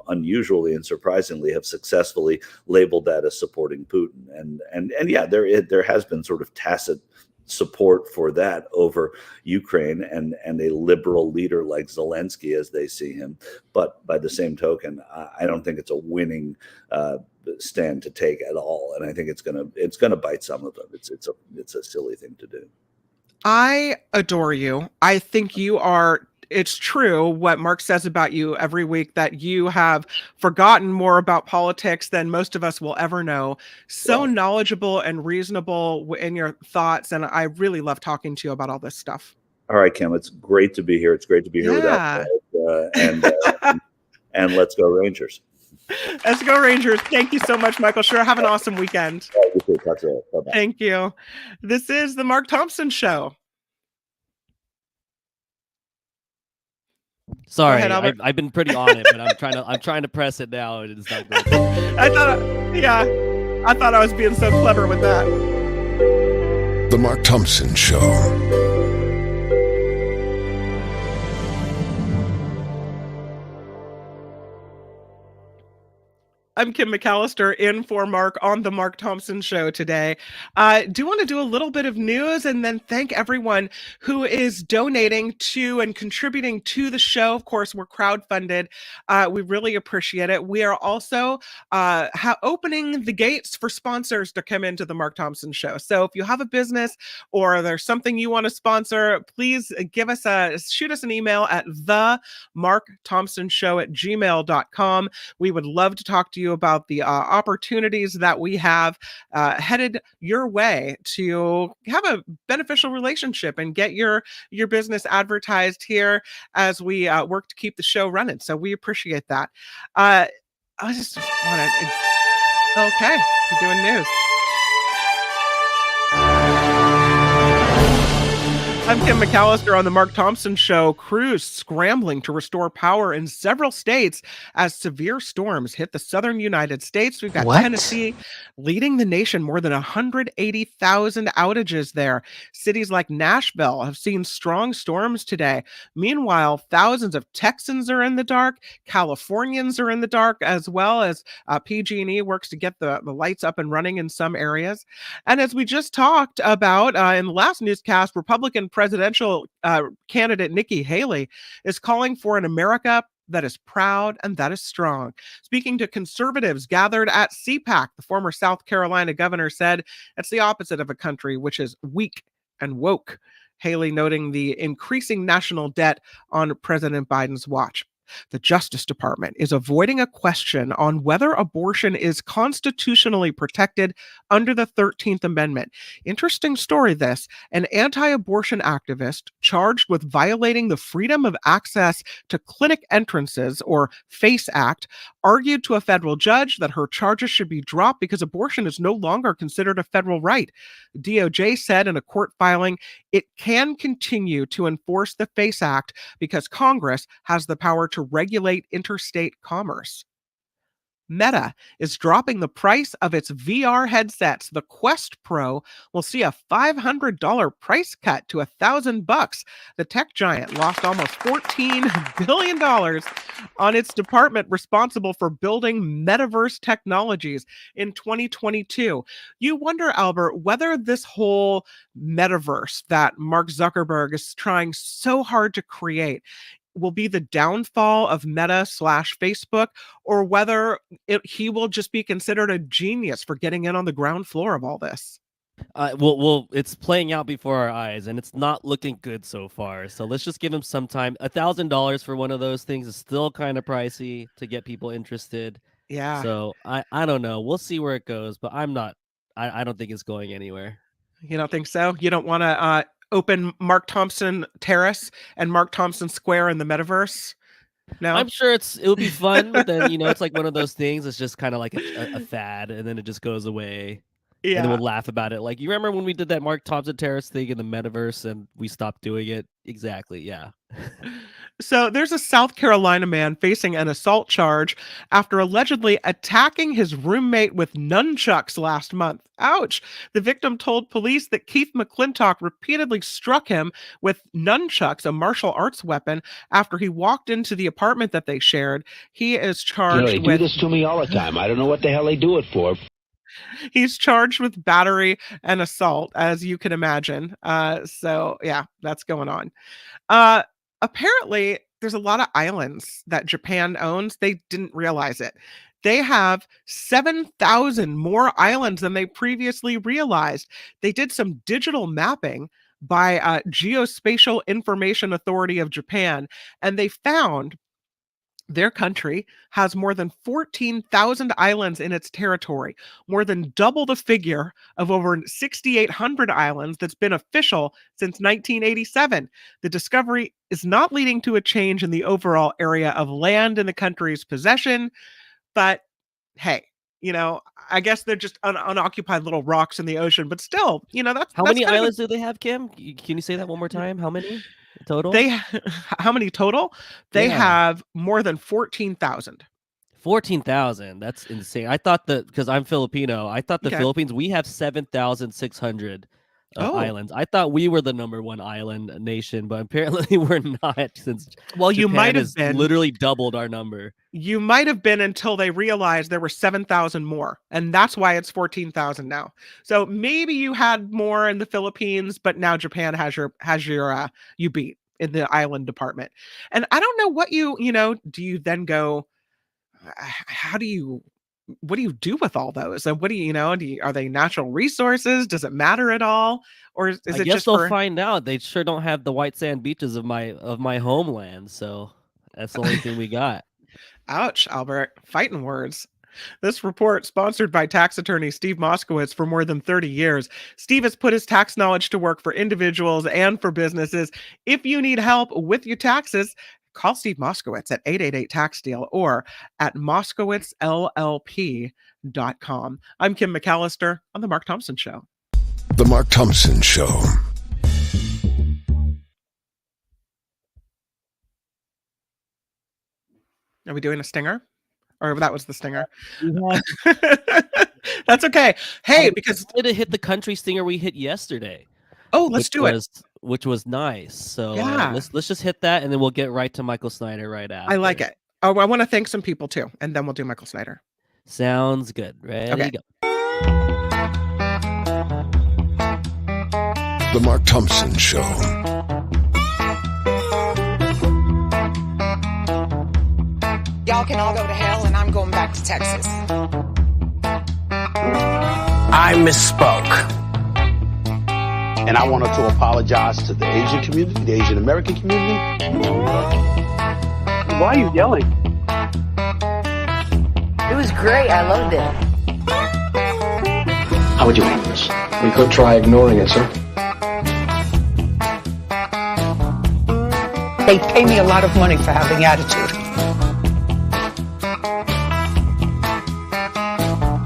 unusually and surprisingly, have successfully labeled that as supporting Putin. And yeah, there has been sort of tacit support for that over Ukraine and a liberal leader like Zelensky, as they see him. But by the same token, I don't think it's a winning stand to take at all, and I think it's gonna bite some of them. It's a silly thing to do. I adore you. I think you are. It's true what Mark says about you every week, that you have forgotten more about politics than most of us will ever know. So knowledgeable and reasonable in your thoughts. And I really love talking to you about all this stuff. All right, Kim, it's great to be here. It's great to be here without and let's go Rangers. Let's go Rangers. Thank you so much, Michael Shure. Have an awesome weekend. You too. Talk to you. Bye-bye. Thank you. This is the Mark Thompson Show. Sorry, I've been pretty on it, but I'm trying to press it now. It is not good. I thought I was being so clever with that. The Mark Thompson Show. I'm Kim McAllister in for Mark on the Mark Thompson Show today. Do want to do a little bit of news and then thank everyone who is donating to and contributing to the show. Of course, we're crowdfunded. We really appreciate it. We are also opening the gates for sponsors to come into the Mark Thompson Show. So if you have a business or there's something you want to sponsor, please shoot us an email at themarkthompsonshow@gmail.com. We would love to talk to you about the opportunities that we have headed your way to have a beneficial relationship and get your business advertised here as we work to keep the show running. So we appreciate that. I just want to... Okay, we're doing news. I'm Kim McAllister on the Mark Thompson Show. Crews scrambling to restore power in several states as severe storms hit the southern United States. We've got Tennessee leading the nation, more than 180,000 outages there. Cities like Nashville have seen strong storms today. Meanwhile, thousands of Texans are in the dark. Californians are in the dark, as well as PG&E works to get the lights up and running in some areas. And as we just talked about in the last newscast, Republican presidential candidate Nikki Haley is calling for an America that is proud and that is strong. Speaking to conservatives gathered at CPAC, the former South Carolina governor said it's the opposite of a country which is weak and woke. Haley noting the increasing national debt on President Biden's watch. The Justice Department is avoiding a question on whether abortion is constitutionally protected under the 13th Amendment. Interesting story, this. An anti-abortion activist charged with violating the Freedom of Access to Clinic Entrances, or FACE Act, argued to a federal judge that her charges should be dropped because abortion is no longer considered a federal right. DOJ said in a court filing, it can continue to enforce the FACE Act because Congress has the power to regulate interstate commerce. Meta is dropping the price of its VR headsets. The Quest Pro will see a $500 price cut to $1,000. The tech giant lost almost $14 billion on its department responsible for building metaverse technologies in 2022. You wonder, Albert, whether this whole metaverse that Mark Zuckerberg is trying so hard to create will be the downfall of Meta/Facebook, or whether he will just be considered a genius for getting in on the ground floor of all this. Well, it's playing out before our eyes, and it's not looking good so far. So let's just give him some time. $1,000 for one of those things is still kind of pricey to get people interested. Yeah. So I don't know. We'll see where it goes, but I don't think it's going anywhere. You don't think so? You don't want to open Mark Thompson Terrace and Mark Thompson Square in the metaverse? No, I'm sure it would be fun, but then it's like one of those things. It's just kind of like a fad, and then it just goes away. Yeah, and then we'll laugh about it. Like, you remember when we did that Mark Thompson Terrace thing in the metaverse, and we stopped doing it? Exactly. Yeah. So there's a South Carolina man facing an assault charge after allegedly attacking his roommate with nunchucks last month. Ouch. The victim told police that Keith McClintock repeatedly struck him with nunchucks, a martial arts weapon, after he walked into the apartment that they shared. He is charged they do this to me all the time. I don't know what the hell they do it for. He's charged with battery and assault, as you can imagine. So yeah, that's going on. Apparently, there's a lot of islands that Japan owns. They didn't realize it. They have 7,000 more islands than they previously realized. They did some digital mapping by Geospatial Information Authority of Japan, and they found their country has more than 14,000 islands in its territory, more than double the figure of over 6,800 islands that's been official since 1987. The discovery is not leading to a change in the overall area of land in the country's possession, but hey, I guess they're just unoccupied little rocks in the ocean, but still, that's how many islands do they have, Kim? Can you say that one more time? How many total? How many total? They have more than 14,000. 14,000. That's insane. I thought because I'm Filipino, I thought the Philippines, we have 7,600 islands. I thought we were the number one island nation, but apparently we're not, since you might have been literally doubled our number. You might have been until they realized there were 7,000 more, and that's why it's 14,000 now. So maybe you had more in the Philippines, but now Japan has you beat in the island department. And I don't know what do you then go, what do you do with all those? And what do are they natural resources? Does it matter at all? Or is it just they'll find out. They sure don't have the white sand beaches of my homeland. So that's the only thing we got. Ouch, Albert. Fighting words. This report, sponsored by tax attorney Steve Moskowitz for more than 30 years. Steve has put his tax knowledge to work for individuals and for businesses. If you need help with your taxes, call Steve Moskowitz at 888-TAX-DEAL or at moskowitzllp.com. I'm Kim McAllister on The Mark Thompson Show. The Mark Thompson Show. Are we doing a stinger? Or that was the stinger? That's okay. Hey, because we did hit the country stinger we hit yesterday. Oh, let's do it. Which was nice. So yeah. Let's just hit that, and then we'll get right to Michael Snyder right after. I like it. Oh, I want to thank some people too, and then we'll do Michael Snyder. Sounds good. Ready, go. The Mark Thompson Show. Y'all can all go to hell, and I'm going back to Texas. I misspoke. And I wanted to apologize to the Asian community, the Asian American community. Why are you yelling? It was great. I loved it. How would you handle this? We could try ignoring it, sir. They pay me a lot of money for having attitude.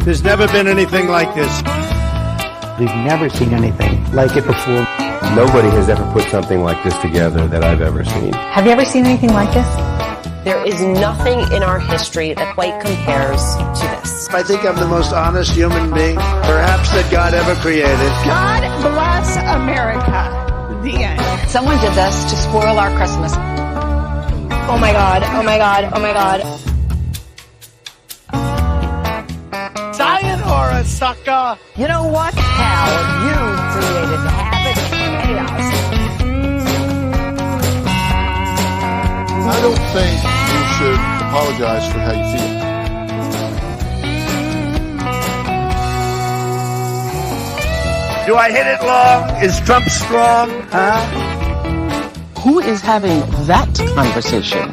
There's never been anything like this. We've never seen anything like it before. Nobody has ever put something like this together that I've ever seen. Have you ever seen anything like this? There is nothing in our history that quite compares to this. I think I'm the most honest human being, perhaps, that God ever created. God bless America. The end. Someone did this to spoil our Christmas. Oh my God, oh my God, oh my God. Sayonara, sucker! You know what? Hal, you created havoc and chaos. I don't think you should apologize for how you feel. Do I hit it long? Is Trump strong? Huh? Who is having that conversation?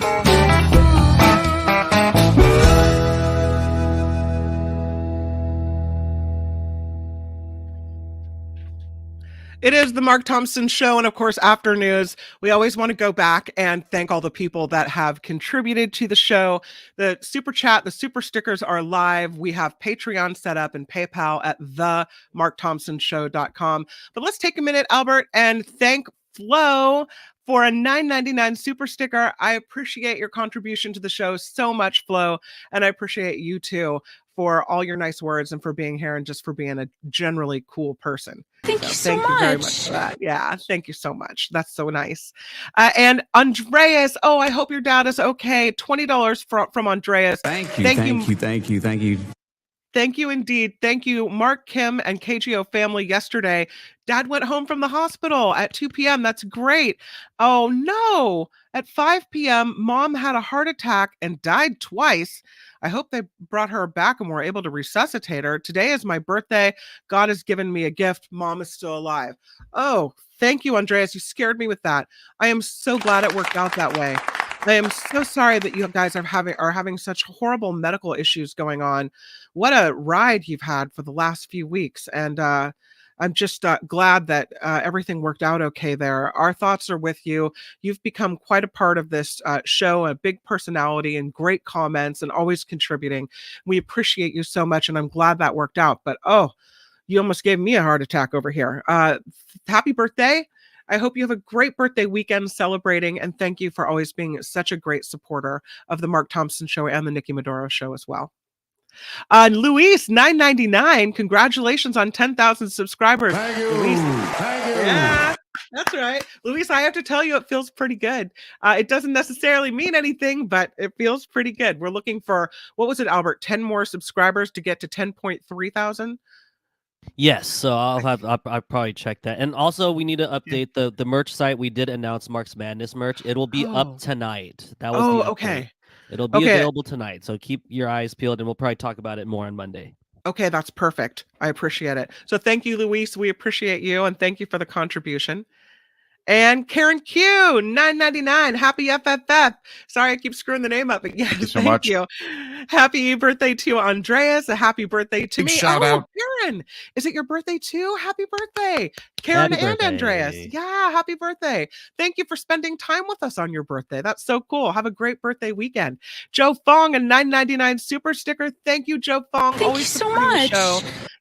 It is the Mark Thompson Show, and of course, after news, we always want to go back and thank all the people that have contributed to the show. The super chat, the super stickers are live. We have Patreon set up and PayPal at themarkthompsonshow.com. But let's take a minute, Albert, and thank Flo for a $9.99 super sticker. I appreciate your contribution to the show so much, Flo, and I appreciate you too for all your nice words and for being here and just for being a generally cool person. Thank you so much. Very much for that. Yeah, thank you so much. That's so nice. And Andreas, oh, I hope your dad is okay. $20 from Andreas. Thank you. Thank you indeed. Thank you, Mark, Kim, and KGO family. Yesterday, Dad went home from the hospital at 2 p.m. That's great. Oh, no. At 5 p.m., Mom had a heart attack and died twice. I hope they brought her back and were able to resuscitate her. Today is my birthday. God has given me a gift. Mom is still alive. Oh, thank you, Andreas. You scared me with that. I am so glad it worked out that way. I am so sorry that you guys are having such horrible medical issues going on. What a ride you've had for the last few weeks. And I'm just glad that everything worked out okay there. Our thoughts are with you. You've become quite a part of this show, a big personality and great comments and always contributing. We appreciate you so much, and I'm glad that worked out. But, oh, you almost gave me a heart attack over here. Happy birthday. I hope you have a great birthday weekend celebrating, and thank you for always being such a great supporter of the Mark Thompson Show and the Nikki Maduro Show as well. Luis, $9.99. Congratulations on 10,000 subscribers. Thank you. Luis. Thank you. Yeah, that's right. Luis, I have to tell you, it feels pretty good. It doesn't necessarily mean anything, but it feels pretty good. We're looking for, what was it, Albert? 10 more subscribers to get to 10.3 thousand? Yes, so I'll probably check that. And also, we need to update the merch site. We did announce Mark's Madness merch. It will be up tonight. That was the update. Okay. It'll be available tonight, so keep your eyes peeled, and we'll probably talk about it more on Monday. Okay, that's perfect. I appreciate it. So thank you, Luis. We appreciate you, and thank you for the contribution. And Karen Q, $9.99. Happy FFF. Sorry, I keep screwing the name up, but yes, thank you. Happy birthday to Andreas. A happy birthday to me. Shout out. Karen, is it your birthday too? Happy birthday, Karen and Andreas. Yeah, happy birthday. Thank you for spending time with us on your birthday. That's so cool. Have a great birthday weekend. Joe Fong, a $9.99 super sticker. Thank you, Joe Fong. Thank you so much.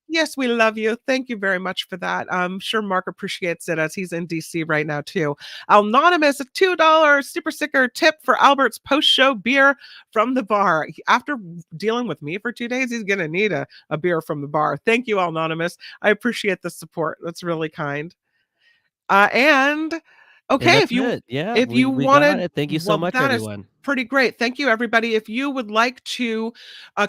Yes, we love you. Thank you very much for that. I'm sure Mark appreciates it as he's in DC right now too. Anonymous, a $2 super sticker tip for Albert's post-show beer from the bar. After dealing with me for 2 days, he's going to need a beer from the bar. Thank you, Anonymous. I appreciate the support. That's really kind. Okay, if you wanted, thank you so much, everyone. Pretty great. Thank you, everybody. If you would like to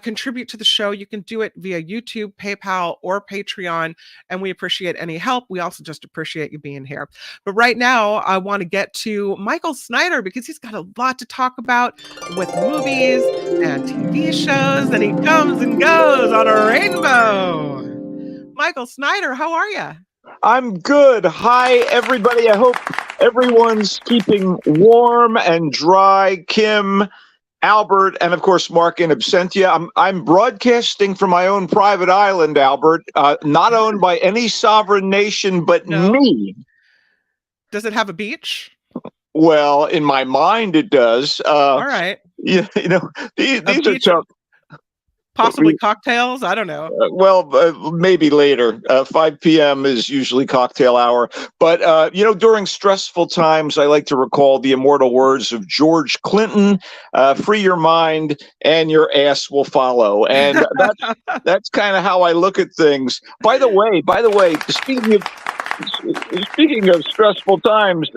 contribute to the show, you can do it via YouTube, PayPal, or Patreon, and we appreciate any help. We also just appreciate you being here. But right now, I want to get to Michael Snyder because he's got a lot to talk about with movies and TV shows, and he comes and goes on a rainbow. Michael Snyder, how are you? I'm good. Hi, everybody. I hope everyone's keeping warm and dry. Kim, Albert, and of course, Mark in absentia. I'm broadcasting from my own private island, Albert, not owned by any sovereign nation but me. Does it have a beach? Well, in my mind, it does. All right. Yeah, these are tough. Possibly cocktails. I don't know. Maybe later. 5 p.m. is usually cocktail hour. But, during stressful times, I like to recall the immortal words of George Clinton, free your mind and your ass will follow. And that's kind of how I look at things. By the way, speaking of stressful times,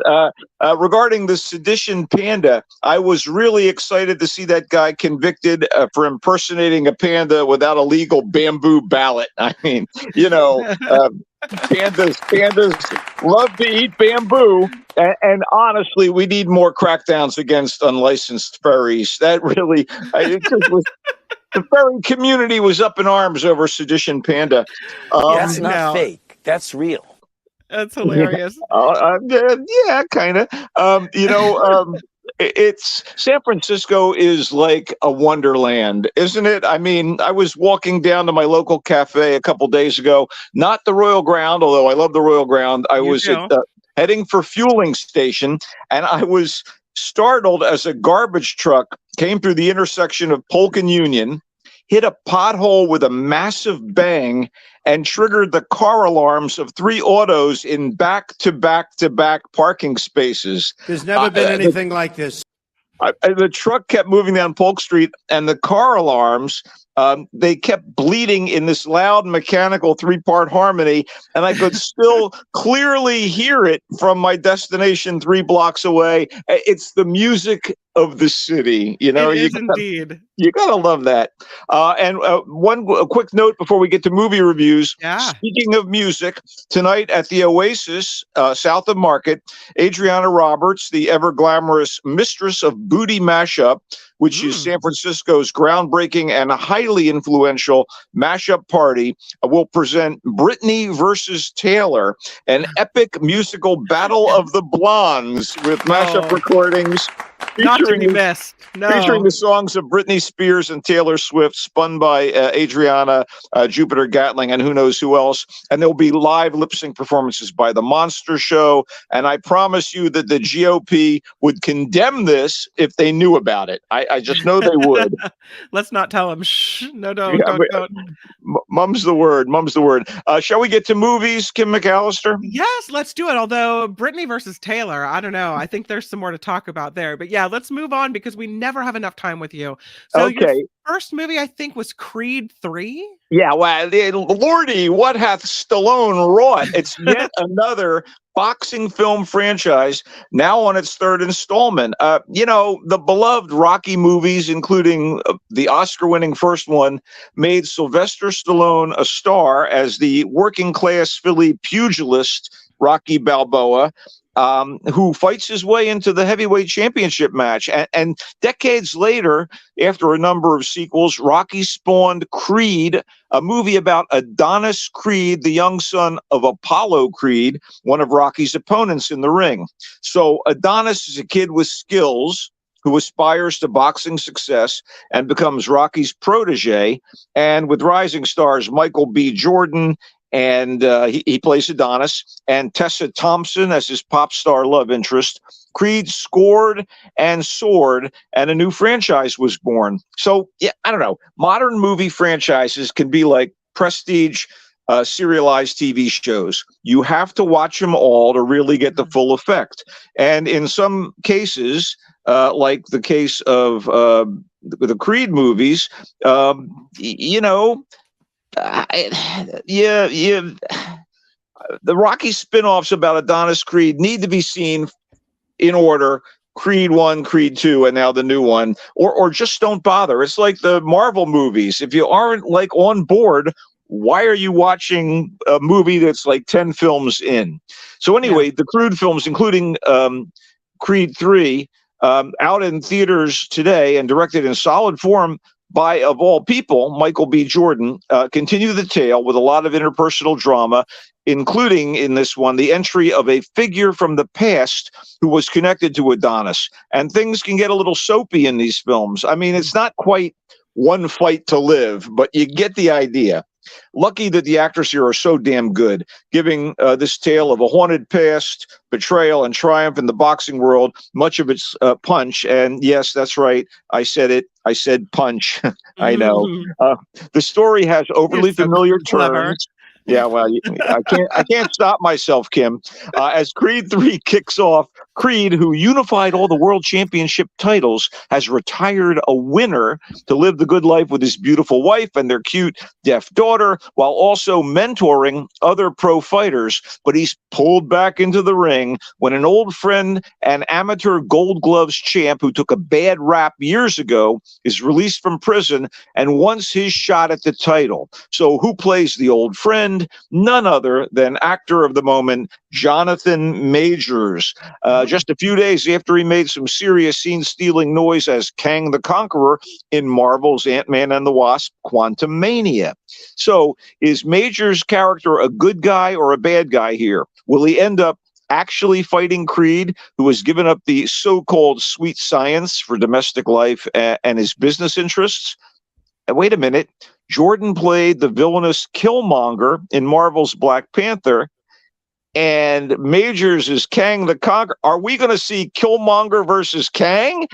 regarding the sedition panda, I was really excited to see that guy convicted for impersonating a panda without a legal bamboo ballot. I mean, pandas love to eat bamboo, and honestly, we need more crackdowns against unlicensed furries. That really, the furry community was up in arms over sedition panda. That's not fake. That's real. That's hilarious. Yeah, kind of. It's San Francisco is like a wonderland, isn't it? I mean, I was walking down to my local cafe a couple days ago, not the Royal Ground, although I love the Royal Ground. I was heading for fueling station, and I was startled as a garbage truck came through the intersection of Polk and Union, hit a pothole with a massive bang, and triggered the car alarms of 3 autos in back-to-back parking spaces. There's never been anything like this. The truck kept moving down Polk Street, and the car alarms, they kept bleeding in this loud mechanical 3-part harmony, and I could still clearly hear it from my destination 3 blocks away. It's the music of the city. It is indeed. You gotta love that. And one quick note before we get to movie reviews. Yeah. Speaking of music, tonight at the Oasis, south of Market, Adriana Roberts, the ever glamorous mistress of booty mashup, which is San Francisco's groundbreaking and highly influential mashup party, will present Britney versus Taylor, an epic musical battle of the blondes with mashup recordings. Not to be missed. No. Featuring the songs of Britney Spears and Taylor Swift, spun by Adriana, Jupiter Gatling, and who knows who else. And there'll be live lip sync performances by The Monster Show. And I promise you that the GOP would condemn this if they knew about it. I just know they would. Let's not tell them. Shh. No, don't. Mum's the word. Mum's the word. Shall we get to movies, Kim McAllister? Yes, let's do it. Although Britney versus Taylor, I don't know. I think there's some more to talk about there. But yeah, let's move on because we never have enough time with you. So your first movie, I think, was Creed 3. Yeah, well, Lordy, what hath Stallone wrought? It's yet another boxing film franchise now on its 3rd installment. The beloved Rocky movies, including the Oscar-winning first one, made Sylvester Stallone a star as the working-class Philly pugilist Rocky Balboa, who fights his way into the heavyweight championship match. And decades later, after a number of sequels, Rocky spawned Creed, a movie about Adonis Creed, the young son of Apollo Creed, one of Rocky's opponents in the ring. So Adonis is a kid with skills who aspires to boxing success and becomes Rocky's protege. And with rising stars Michael B. Jordan, and he plays Adonis, and Tessa Thompson as his pop star love interest, Creed scored and soared, and a new franchise was born. So, yeah, I don't know. Modern movie franchises can be like prestige serialized TV shows. You have to watch them all to really get the full effect. And in some cases, like the case of the Creed movies, the Rocky spin-offs about Adonis Creed need to be seen in order. Creed 1, Creed 2, and now the new one, or just don't bother. It's like the Marvel movies. If you aren't like on board, why are you watching a movie that's like 10 films in? So anyway, the Creed films, including Creed 3, out in theaters today and directed in solid form by, of all people, Michael B. Jordan, continue the tale with a lot of interpersonal drama, including in this one the entry of a figure from the past who was connected to Adonis. And things can get a little soapy in these films. I mean, it's not quite One Fight to Live, but you get the idea. Lucky that the actors here are so damn good, giving this tale of a haunted past, betrayal, and triumph in the boxing world much of its punch. And yes, that's right. I said it. I said punch. I know. The story has overly familiar turns. Yeah, well, I can't stop myself, Kim. As Creed 3 kicks off, Creed, who unified all the world championship titles, has retired a winner to live the good life with his beautiful wife and their cute deaf daughter, while also mentoring other pro fighters. But he's pulled back into the ring when an old friend and amateur Gold Gloves champ who took a bad rap years ago is released from prison and wants his shot at the title. So who plays the old friend? None other than actor of the moment, Jonathan Majors. Just a few days after he made some serious scene-stealing noise as Kang the Conqueror in Marvel's Ant-Man and the Wasp: Quantumania. So is Majors' character a good guy or a bad guy here? Will he end up actually fighting Creed, who has given up the so-called sweet science for domestic life and his business interests? And wait a minute. Jordan played the villainous Killmonger in Marvel's Black Panther, and Majors is Kang the Conqueror. Are we going to see Killmonger versus Kang?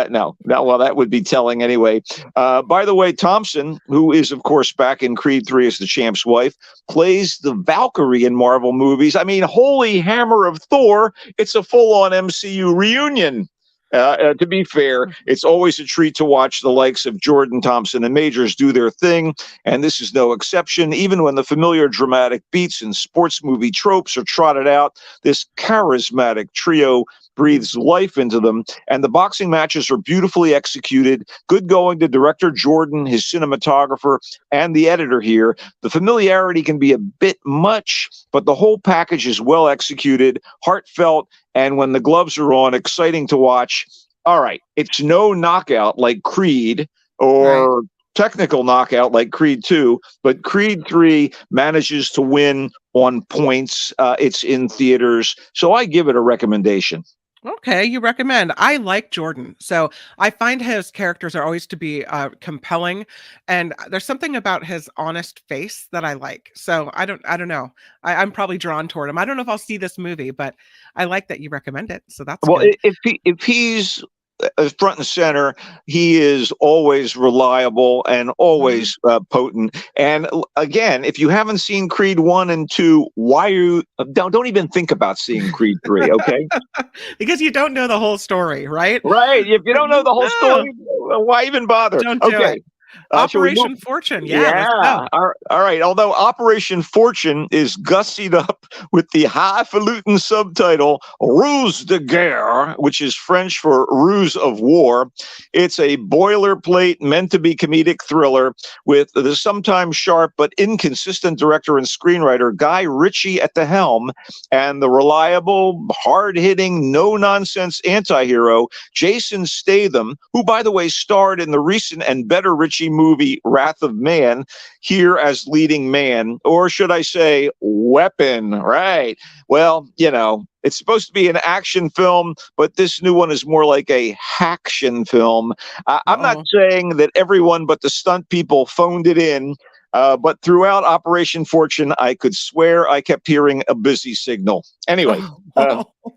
No. Well, that would be telling anyway. By the way, Thompson, who is, of course, back in Creed 3 as the champ's wife, plays the Valkyrie in Marvel movies. I mean, holy hammer of Thor, it's a full-on MCU reunion. To be fair, it's always a treat to watch the likes of Jordan, Thompson, and Majors do their thing, and this is no exception. Even when the familiar dramatic beats and sports movie tropes are trotted out, this charismatic trio breathes life into them, and the boxing matches are beautifully executed. Good going to director Jordan, his cinematographer, and the editor here. The familiarity can be a bit much, but the whole package is well executed, heartfelt, and when the gloves are on, exciting to watch. All right, it's no knockout like Creed or technical knockout like Creed 2, but Creed 3 manages to win on points. It's in theaters, so I give it a recommendation. Okay, you recommend. I like Jordan, so I find his characters are always to be compelling, and there's something about his honest face that I like. So I don't know. I'm probably drawn toward him. I don't know if I'll see this movie, but I like that you recommend it. So that's well. Good. If he's front and center, he is always reliable and always potent. And again, if you haven't seen Creed 1 and 2, why you don't even think about seeing Creed 3, okay? Because you don't know the whole story, right? Right. If you don't know the whole story, why even bother? Don't do it. Operation Fortune. Yeah. All right. Although Operation Fortune is gussied up with the highfalutin subtitle Ruse de Guerre, which is French for ruse of war. It's a boilerplate, meant to be comedic thriller with the sometimes sharp but inconsistent director and screenwriter Guy Ritchie at the helm, and the reliable, hard-hitting, no-nonsense anti-hero Jason Statham, who, by the way, starred in the recent and better Ritchie movie Wrath of Man, here as leading man, or should I say weapon, right? Well, you know, it's supposed to be an action film, but this new one is more like a haction film. I'm not saying that everyone but the stunt people phoned it in, but throughout Operation Fortune, I could swear I kept hearing a busy signal. Anyway,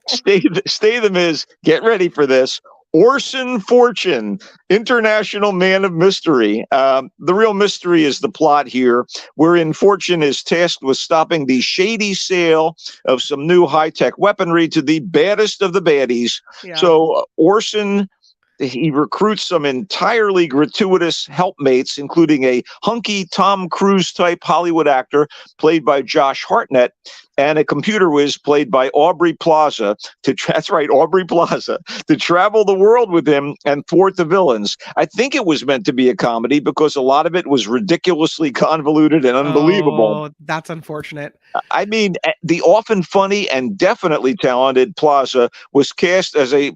Statham is, get ready for this, Orson Fortune, international man of mystery. The real mystery is the plot here, wherein Fortune is tasked with stopping the shady sale of some new high-tech weaponry to the baddest of the baddies. Yeah. So Orson, he recruits some entirely gratuitous helpmates, including a hunky Tom Cruise-type Hollywood actor played by Josh Hartnett, and a computer whiz played by Aubrey Plaza that's right, Aubrey Plaza, to travel the world with him and thwart the villains. I think it was meant to be a comedy because a lot of it was ridiculously convoluted and unbelievable. Oh, that's unfortunate. I mean, the often funny and definitely talented Plaza was cast as a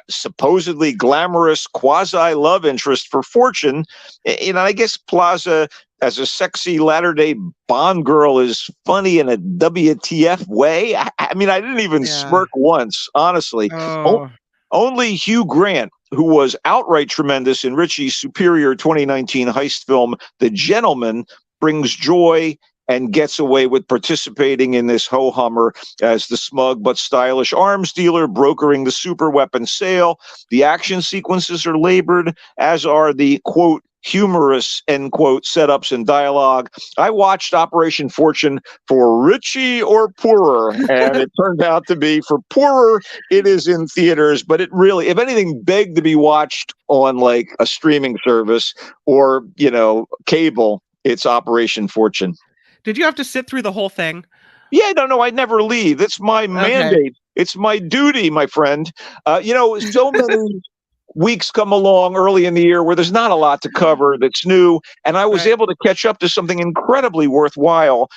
supposedly glamorous quasi-love interest for Fortune. You know, I guess Plaza as a sexy latter-day Bond girl is funny in a WTF way. I mean, I didn't even smirk once, honestly. Only Hugh Grant, who was outright tremendous in Ritchie's superior 2019 heist film, The Gentleman, brings joy and gets away with participating in this ho-hummer as the smug but stylish arms dealer brokering the super weapon sale. The action sequences are labored, as are the, quote, humorous, end quote, setups and dialogue. I watched Operation Fortune for Richie or poorer, and it turned out to be for poorer. It is in theaters, but it really, if anything, begged to be watched on like a streaming service or, you know, cable. It's Operation Fortune. Did you have to sit through the whole thing? Yeah, no, I never leave. It's my mandate. It's my duty, my friend. You know, so many weeks come along early in the year where there's not a lot to cover that's new, and I was able to catch up to something incredibly worthwhile,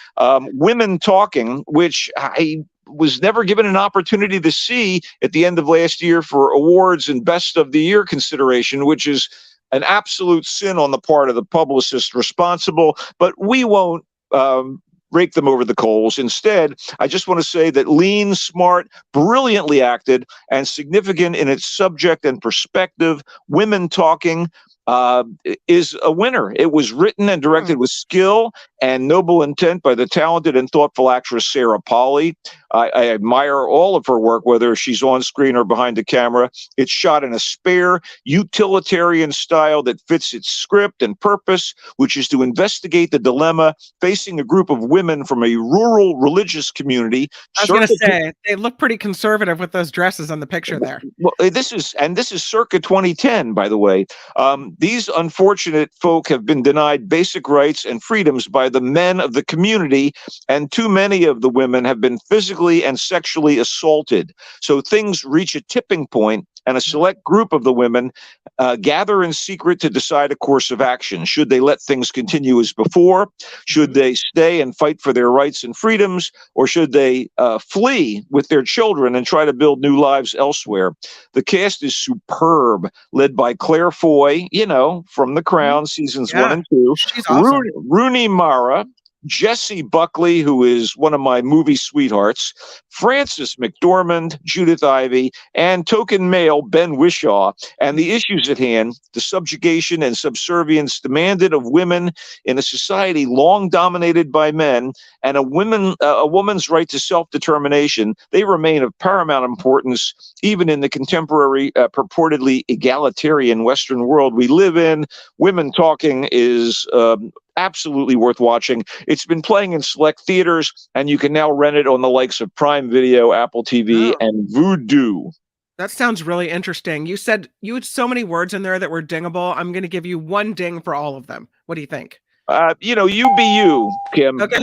Women Talking, which I was never given an opportunity to see at the end of last year for awards and best of the year consideration, which is an absolute sin on the part of the publicist responsible, but we won't rake them over the coals. Instead, I just want to say that lean, smart, brilliantly acted, and significant in its subject and perspective, Women Talking is a winner. It was written and directed with skill and noble intent by the talented and thoughtful actress Sarah Polley. I admire all of her work, whether she's on screen or behind the camera. It's shot in a spare, utilitarian style that fits its script and purpose, which is to investigate the dilemma facing a group of women from a rural religious community. I was going to say, they look pretty conservative with those dresses on the picture there. Well, this is circa 2010, by the way. These unfortunate folk have been denied basic rights and freedoms by the men of the community, and too many of the women have been physically and sexually assaulted. So things reach a tipping point, and a select group of the women gather in secret to decide a course of action. Should they let things continue as before? Should they stay and fight for their rights and freedoms? Or should they flee with their children and try to build new lives elsewhere? The cast is superb, led by Claire Foy, you know, from The Crown, seasons 1 and 2. She's awesome. Rooney Mara, Jessie Buckley, who is one of my movie sweethearts, Frances McDormand, Judith Ivey, and token male Ben Whishaw, and the issues at hand, the subjugation and subservience demanded of women in a society long dominated by men, and a woman's right to self-determination. They remain of paramount importance even in the contemporary, purportedly egalitarian Western world we live in. Women Talking is absolutely worth watching. It's been playing in select theaters, and you can now rent it on the likes of Prime Video, Apple TV, and Vudu. That sounds really interesting. You said you had so many words in there that were dingable. I'm going to give you one ding for all of them. What do you think? You know, you be you, Kim. Okay.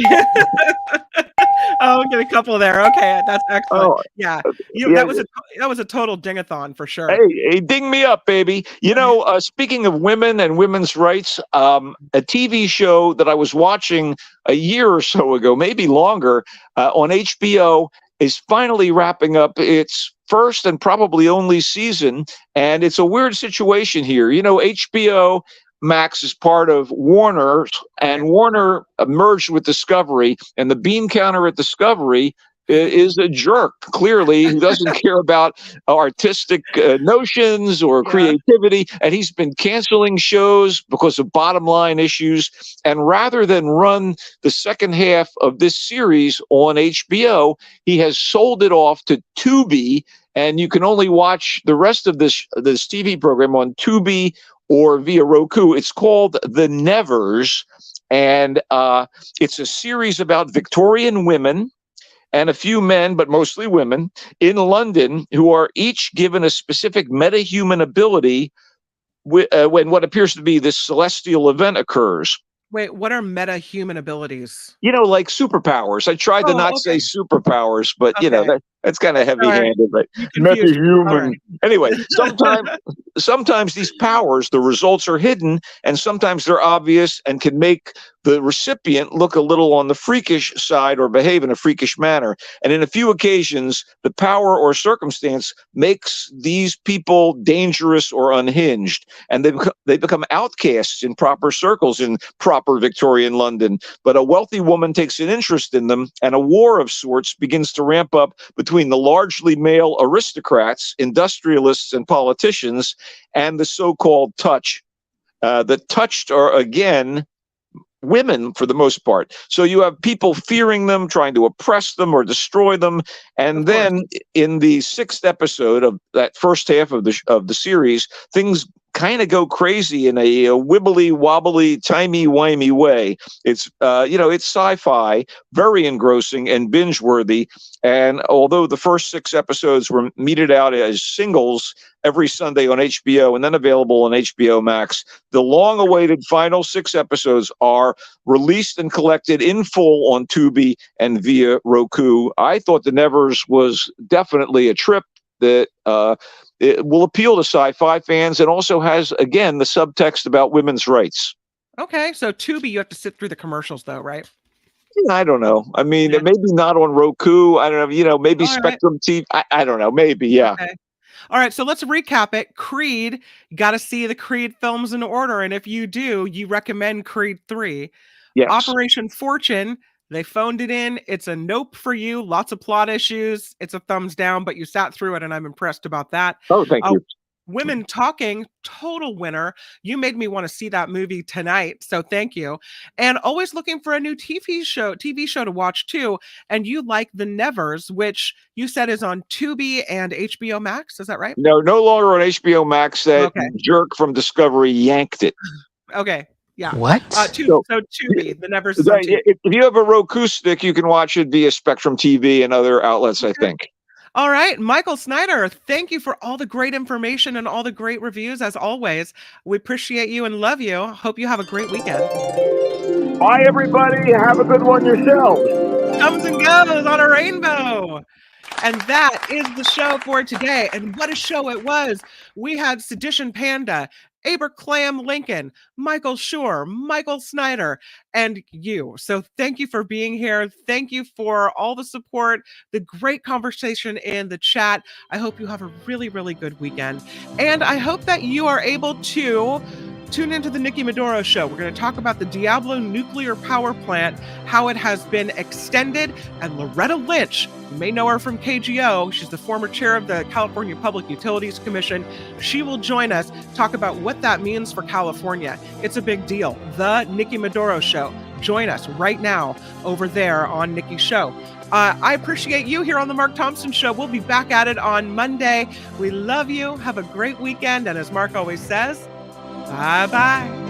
Oh, get a couple there. Okay, that's excellent. Oh, yeah. yeah. That was a total dingathon for sure. Hey, ding me up, baby. You know, speaking of women and women's rights, a TV show that I was watching a year or so ago, maybe longer, on HBO is finally wrapping up its first and probably only season. And it's a weird situation here. You know, HBO Max is part of Warner, and Warner merged with Discovery, and the bean counter at Discovery is a jerk, clearly, who doesn't care about artistic notions or creativity, and he's been canceling shows because of bottom line issues. And rather than run the second half of this series on HBO, he has sold it off to Tubi, and you can only watch the rest of this TV program on Tubi or via Roku. It's called The Nevers, and it's a series about Victorian women and a few men, but mostly women, in London who are each given a specific metahuman ability when what appears to be this celestial event occurs. Wait, what are meta-human abilities? You know, like superpowers. I tried to not say superpowers, but you know, that's kind of heavy-handed, right? Metahuman. Anyway, sometimes these powers, the results are hidden, and sometimes they're obvious and can make the recipient look a little on the freakish side or behave in a freakish manner. And in a few occasions, the power or circumstance makes these people dangerous or unhinged, and they become outcasts in proper circles in proper Victorian London. But a wealthy woman takes an interest in them, and a war of sorts begins to ramp up between the largely male aristocrats, industrialists, and politicians, and the so-called touch. The touched are, again, women for the most part. So you have people fearing them, trying to oppress them or destroy them. And then in the 6th episode of that first half of the series, things kind of go crazy in a wibbly wobbly, timey-wimey way. It's it's sci-fi, very engrossing and binge-worthy. And although the first 6 episodes were meted out as singles every Sunday on HBO and then available on HBO Max, the long-awaited final 6 episodes are released and collected in full on Tubi and via Roku. I thought The Nevers was definitely a trip that it will appeal to sci-fi fans and also has, again, the subtext about women's rights. Okay, so Tubi, you have to sit through the commercials, though, right? I don't know. I mean, maybe not on Roku. I don't know. Maybe Spectrum TV. I don't know. Maybe, yeah. Okay. All right, so let's recap it. Creed, you got to see the Creed films in order, and if you do, you recommend Creed 3. Yes. Operation Fortune, they phoned it in. It's a nope for you. Lots of plot issues. It's a thumbs down, but you sat through it, and I'm impressed about that. Oh, thank you. Women Talking, total winner. You made me want to see that movie tonight, so thank you. And always looking for a new TV show to watch too. And you like The Nevers, which you said is on Tubi and HBO Max. Is that right? No longer on HBO Max. That jerk from Discovery yanked it. Okay. Yeah. What? Tubi, The Nevers is on Tubi. If you have a Roku stick, you can watch it via Spectrum TV and other outlets, I think. All right, Michael Snyder, thank you for all the great information and all the great reviews, as always. We appreciate you and love you. Hope you have a great weekend. Bye, everybody. Have a good one yourselves. Comes and goes on a rainbow. And that is the show for today. And what a show it was. We had Sedition Panda, Aberclam Lincoln, Michael Shure, Michael Snyder, and you. So thank you for being here. Thank you for all the support, the great conversation in the chat. I hope you have a really, really good weekend. And I hope that you are able to tune into the Nikki Maduro Show. We're going to talk about the Diablo nuclear power plant, how it has been extended, and Loretta Lynch, you may know her from KGO. She's the former chair of the California Public Utilities Commission. She will join us, talk about what that means for California. It's a big deal. The Nikki Maduro Show. Join us right now over there on Nikki's show. I appreciate you here on the Mark Thompson Show. We'll be back at it on Monday. We love you. Have a great weekend. And as Mark always says, bye-bye.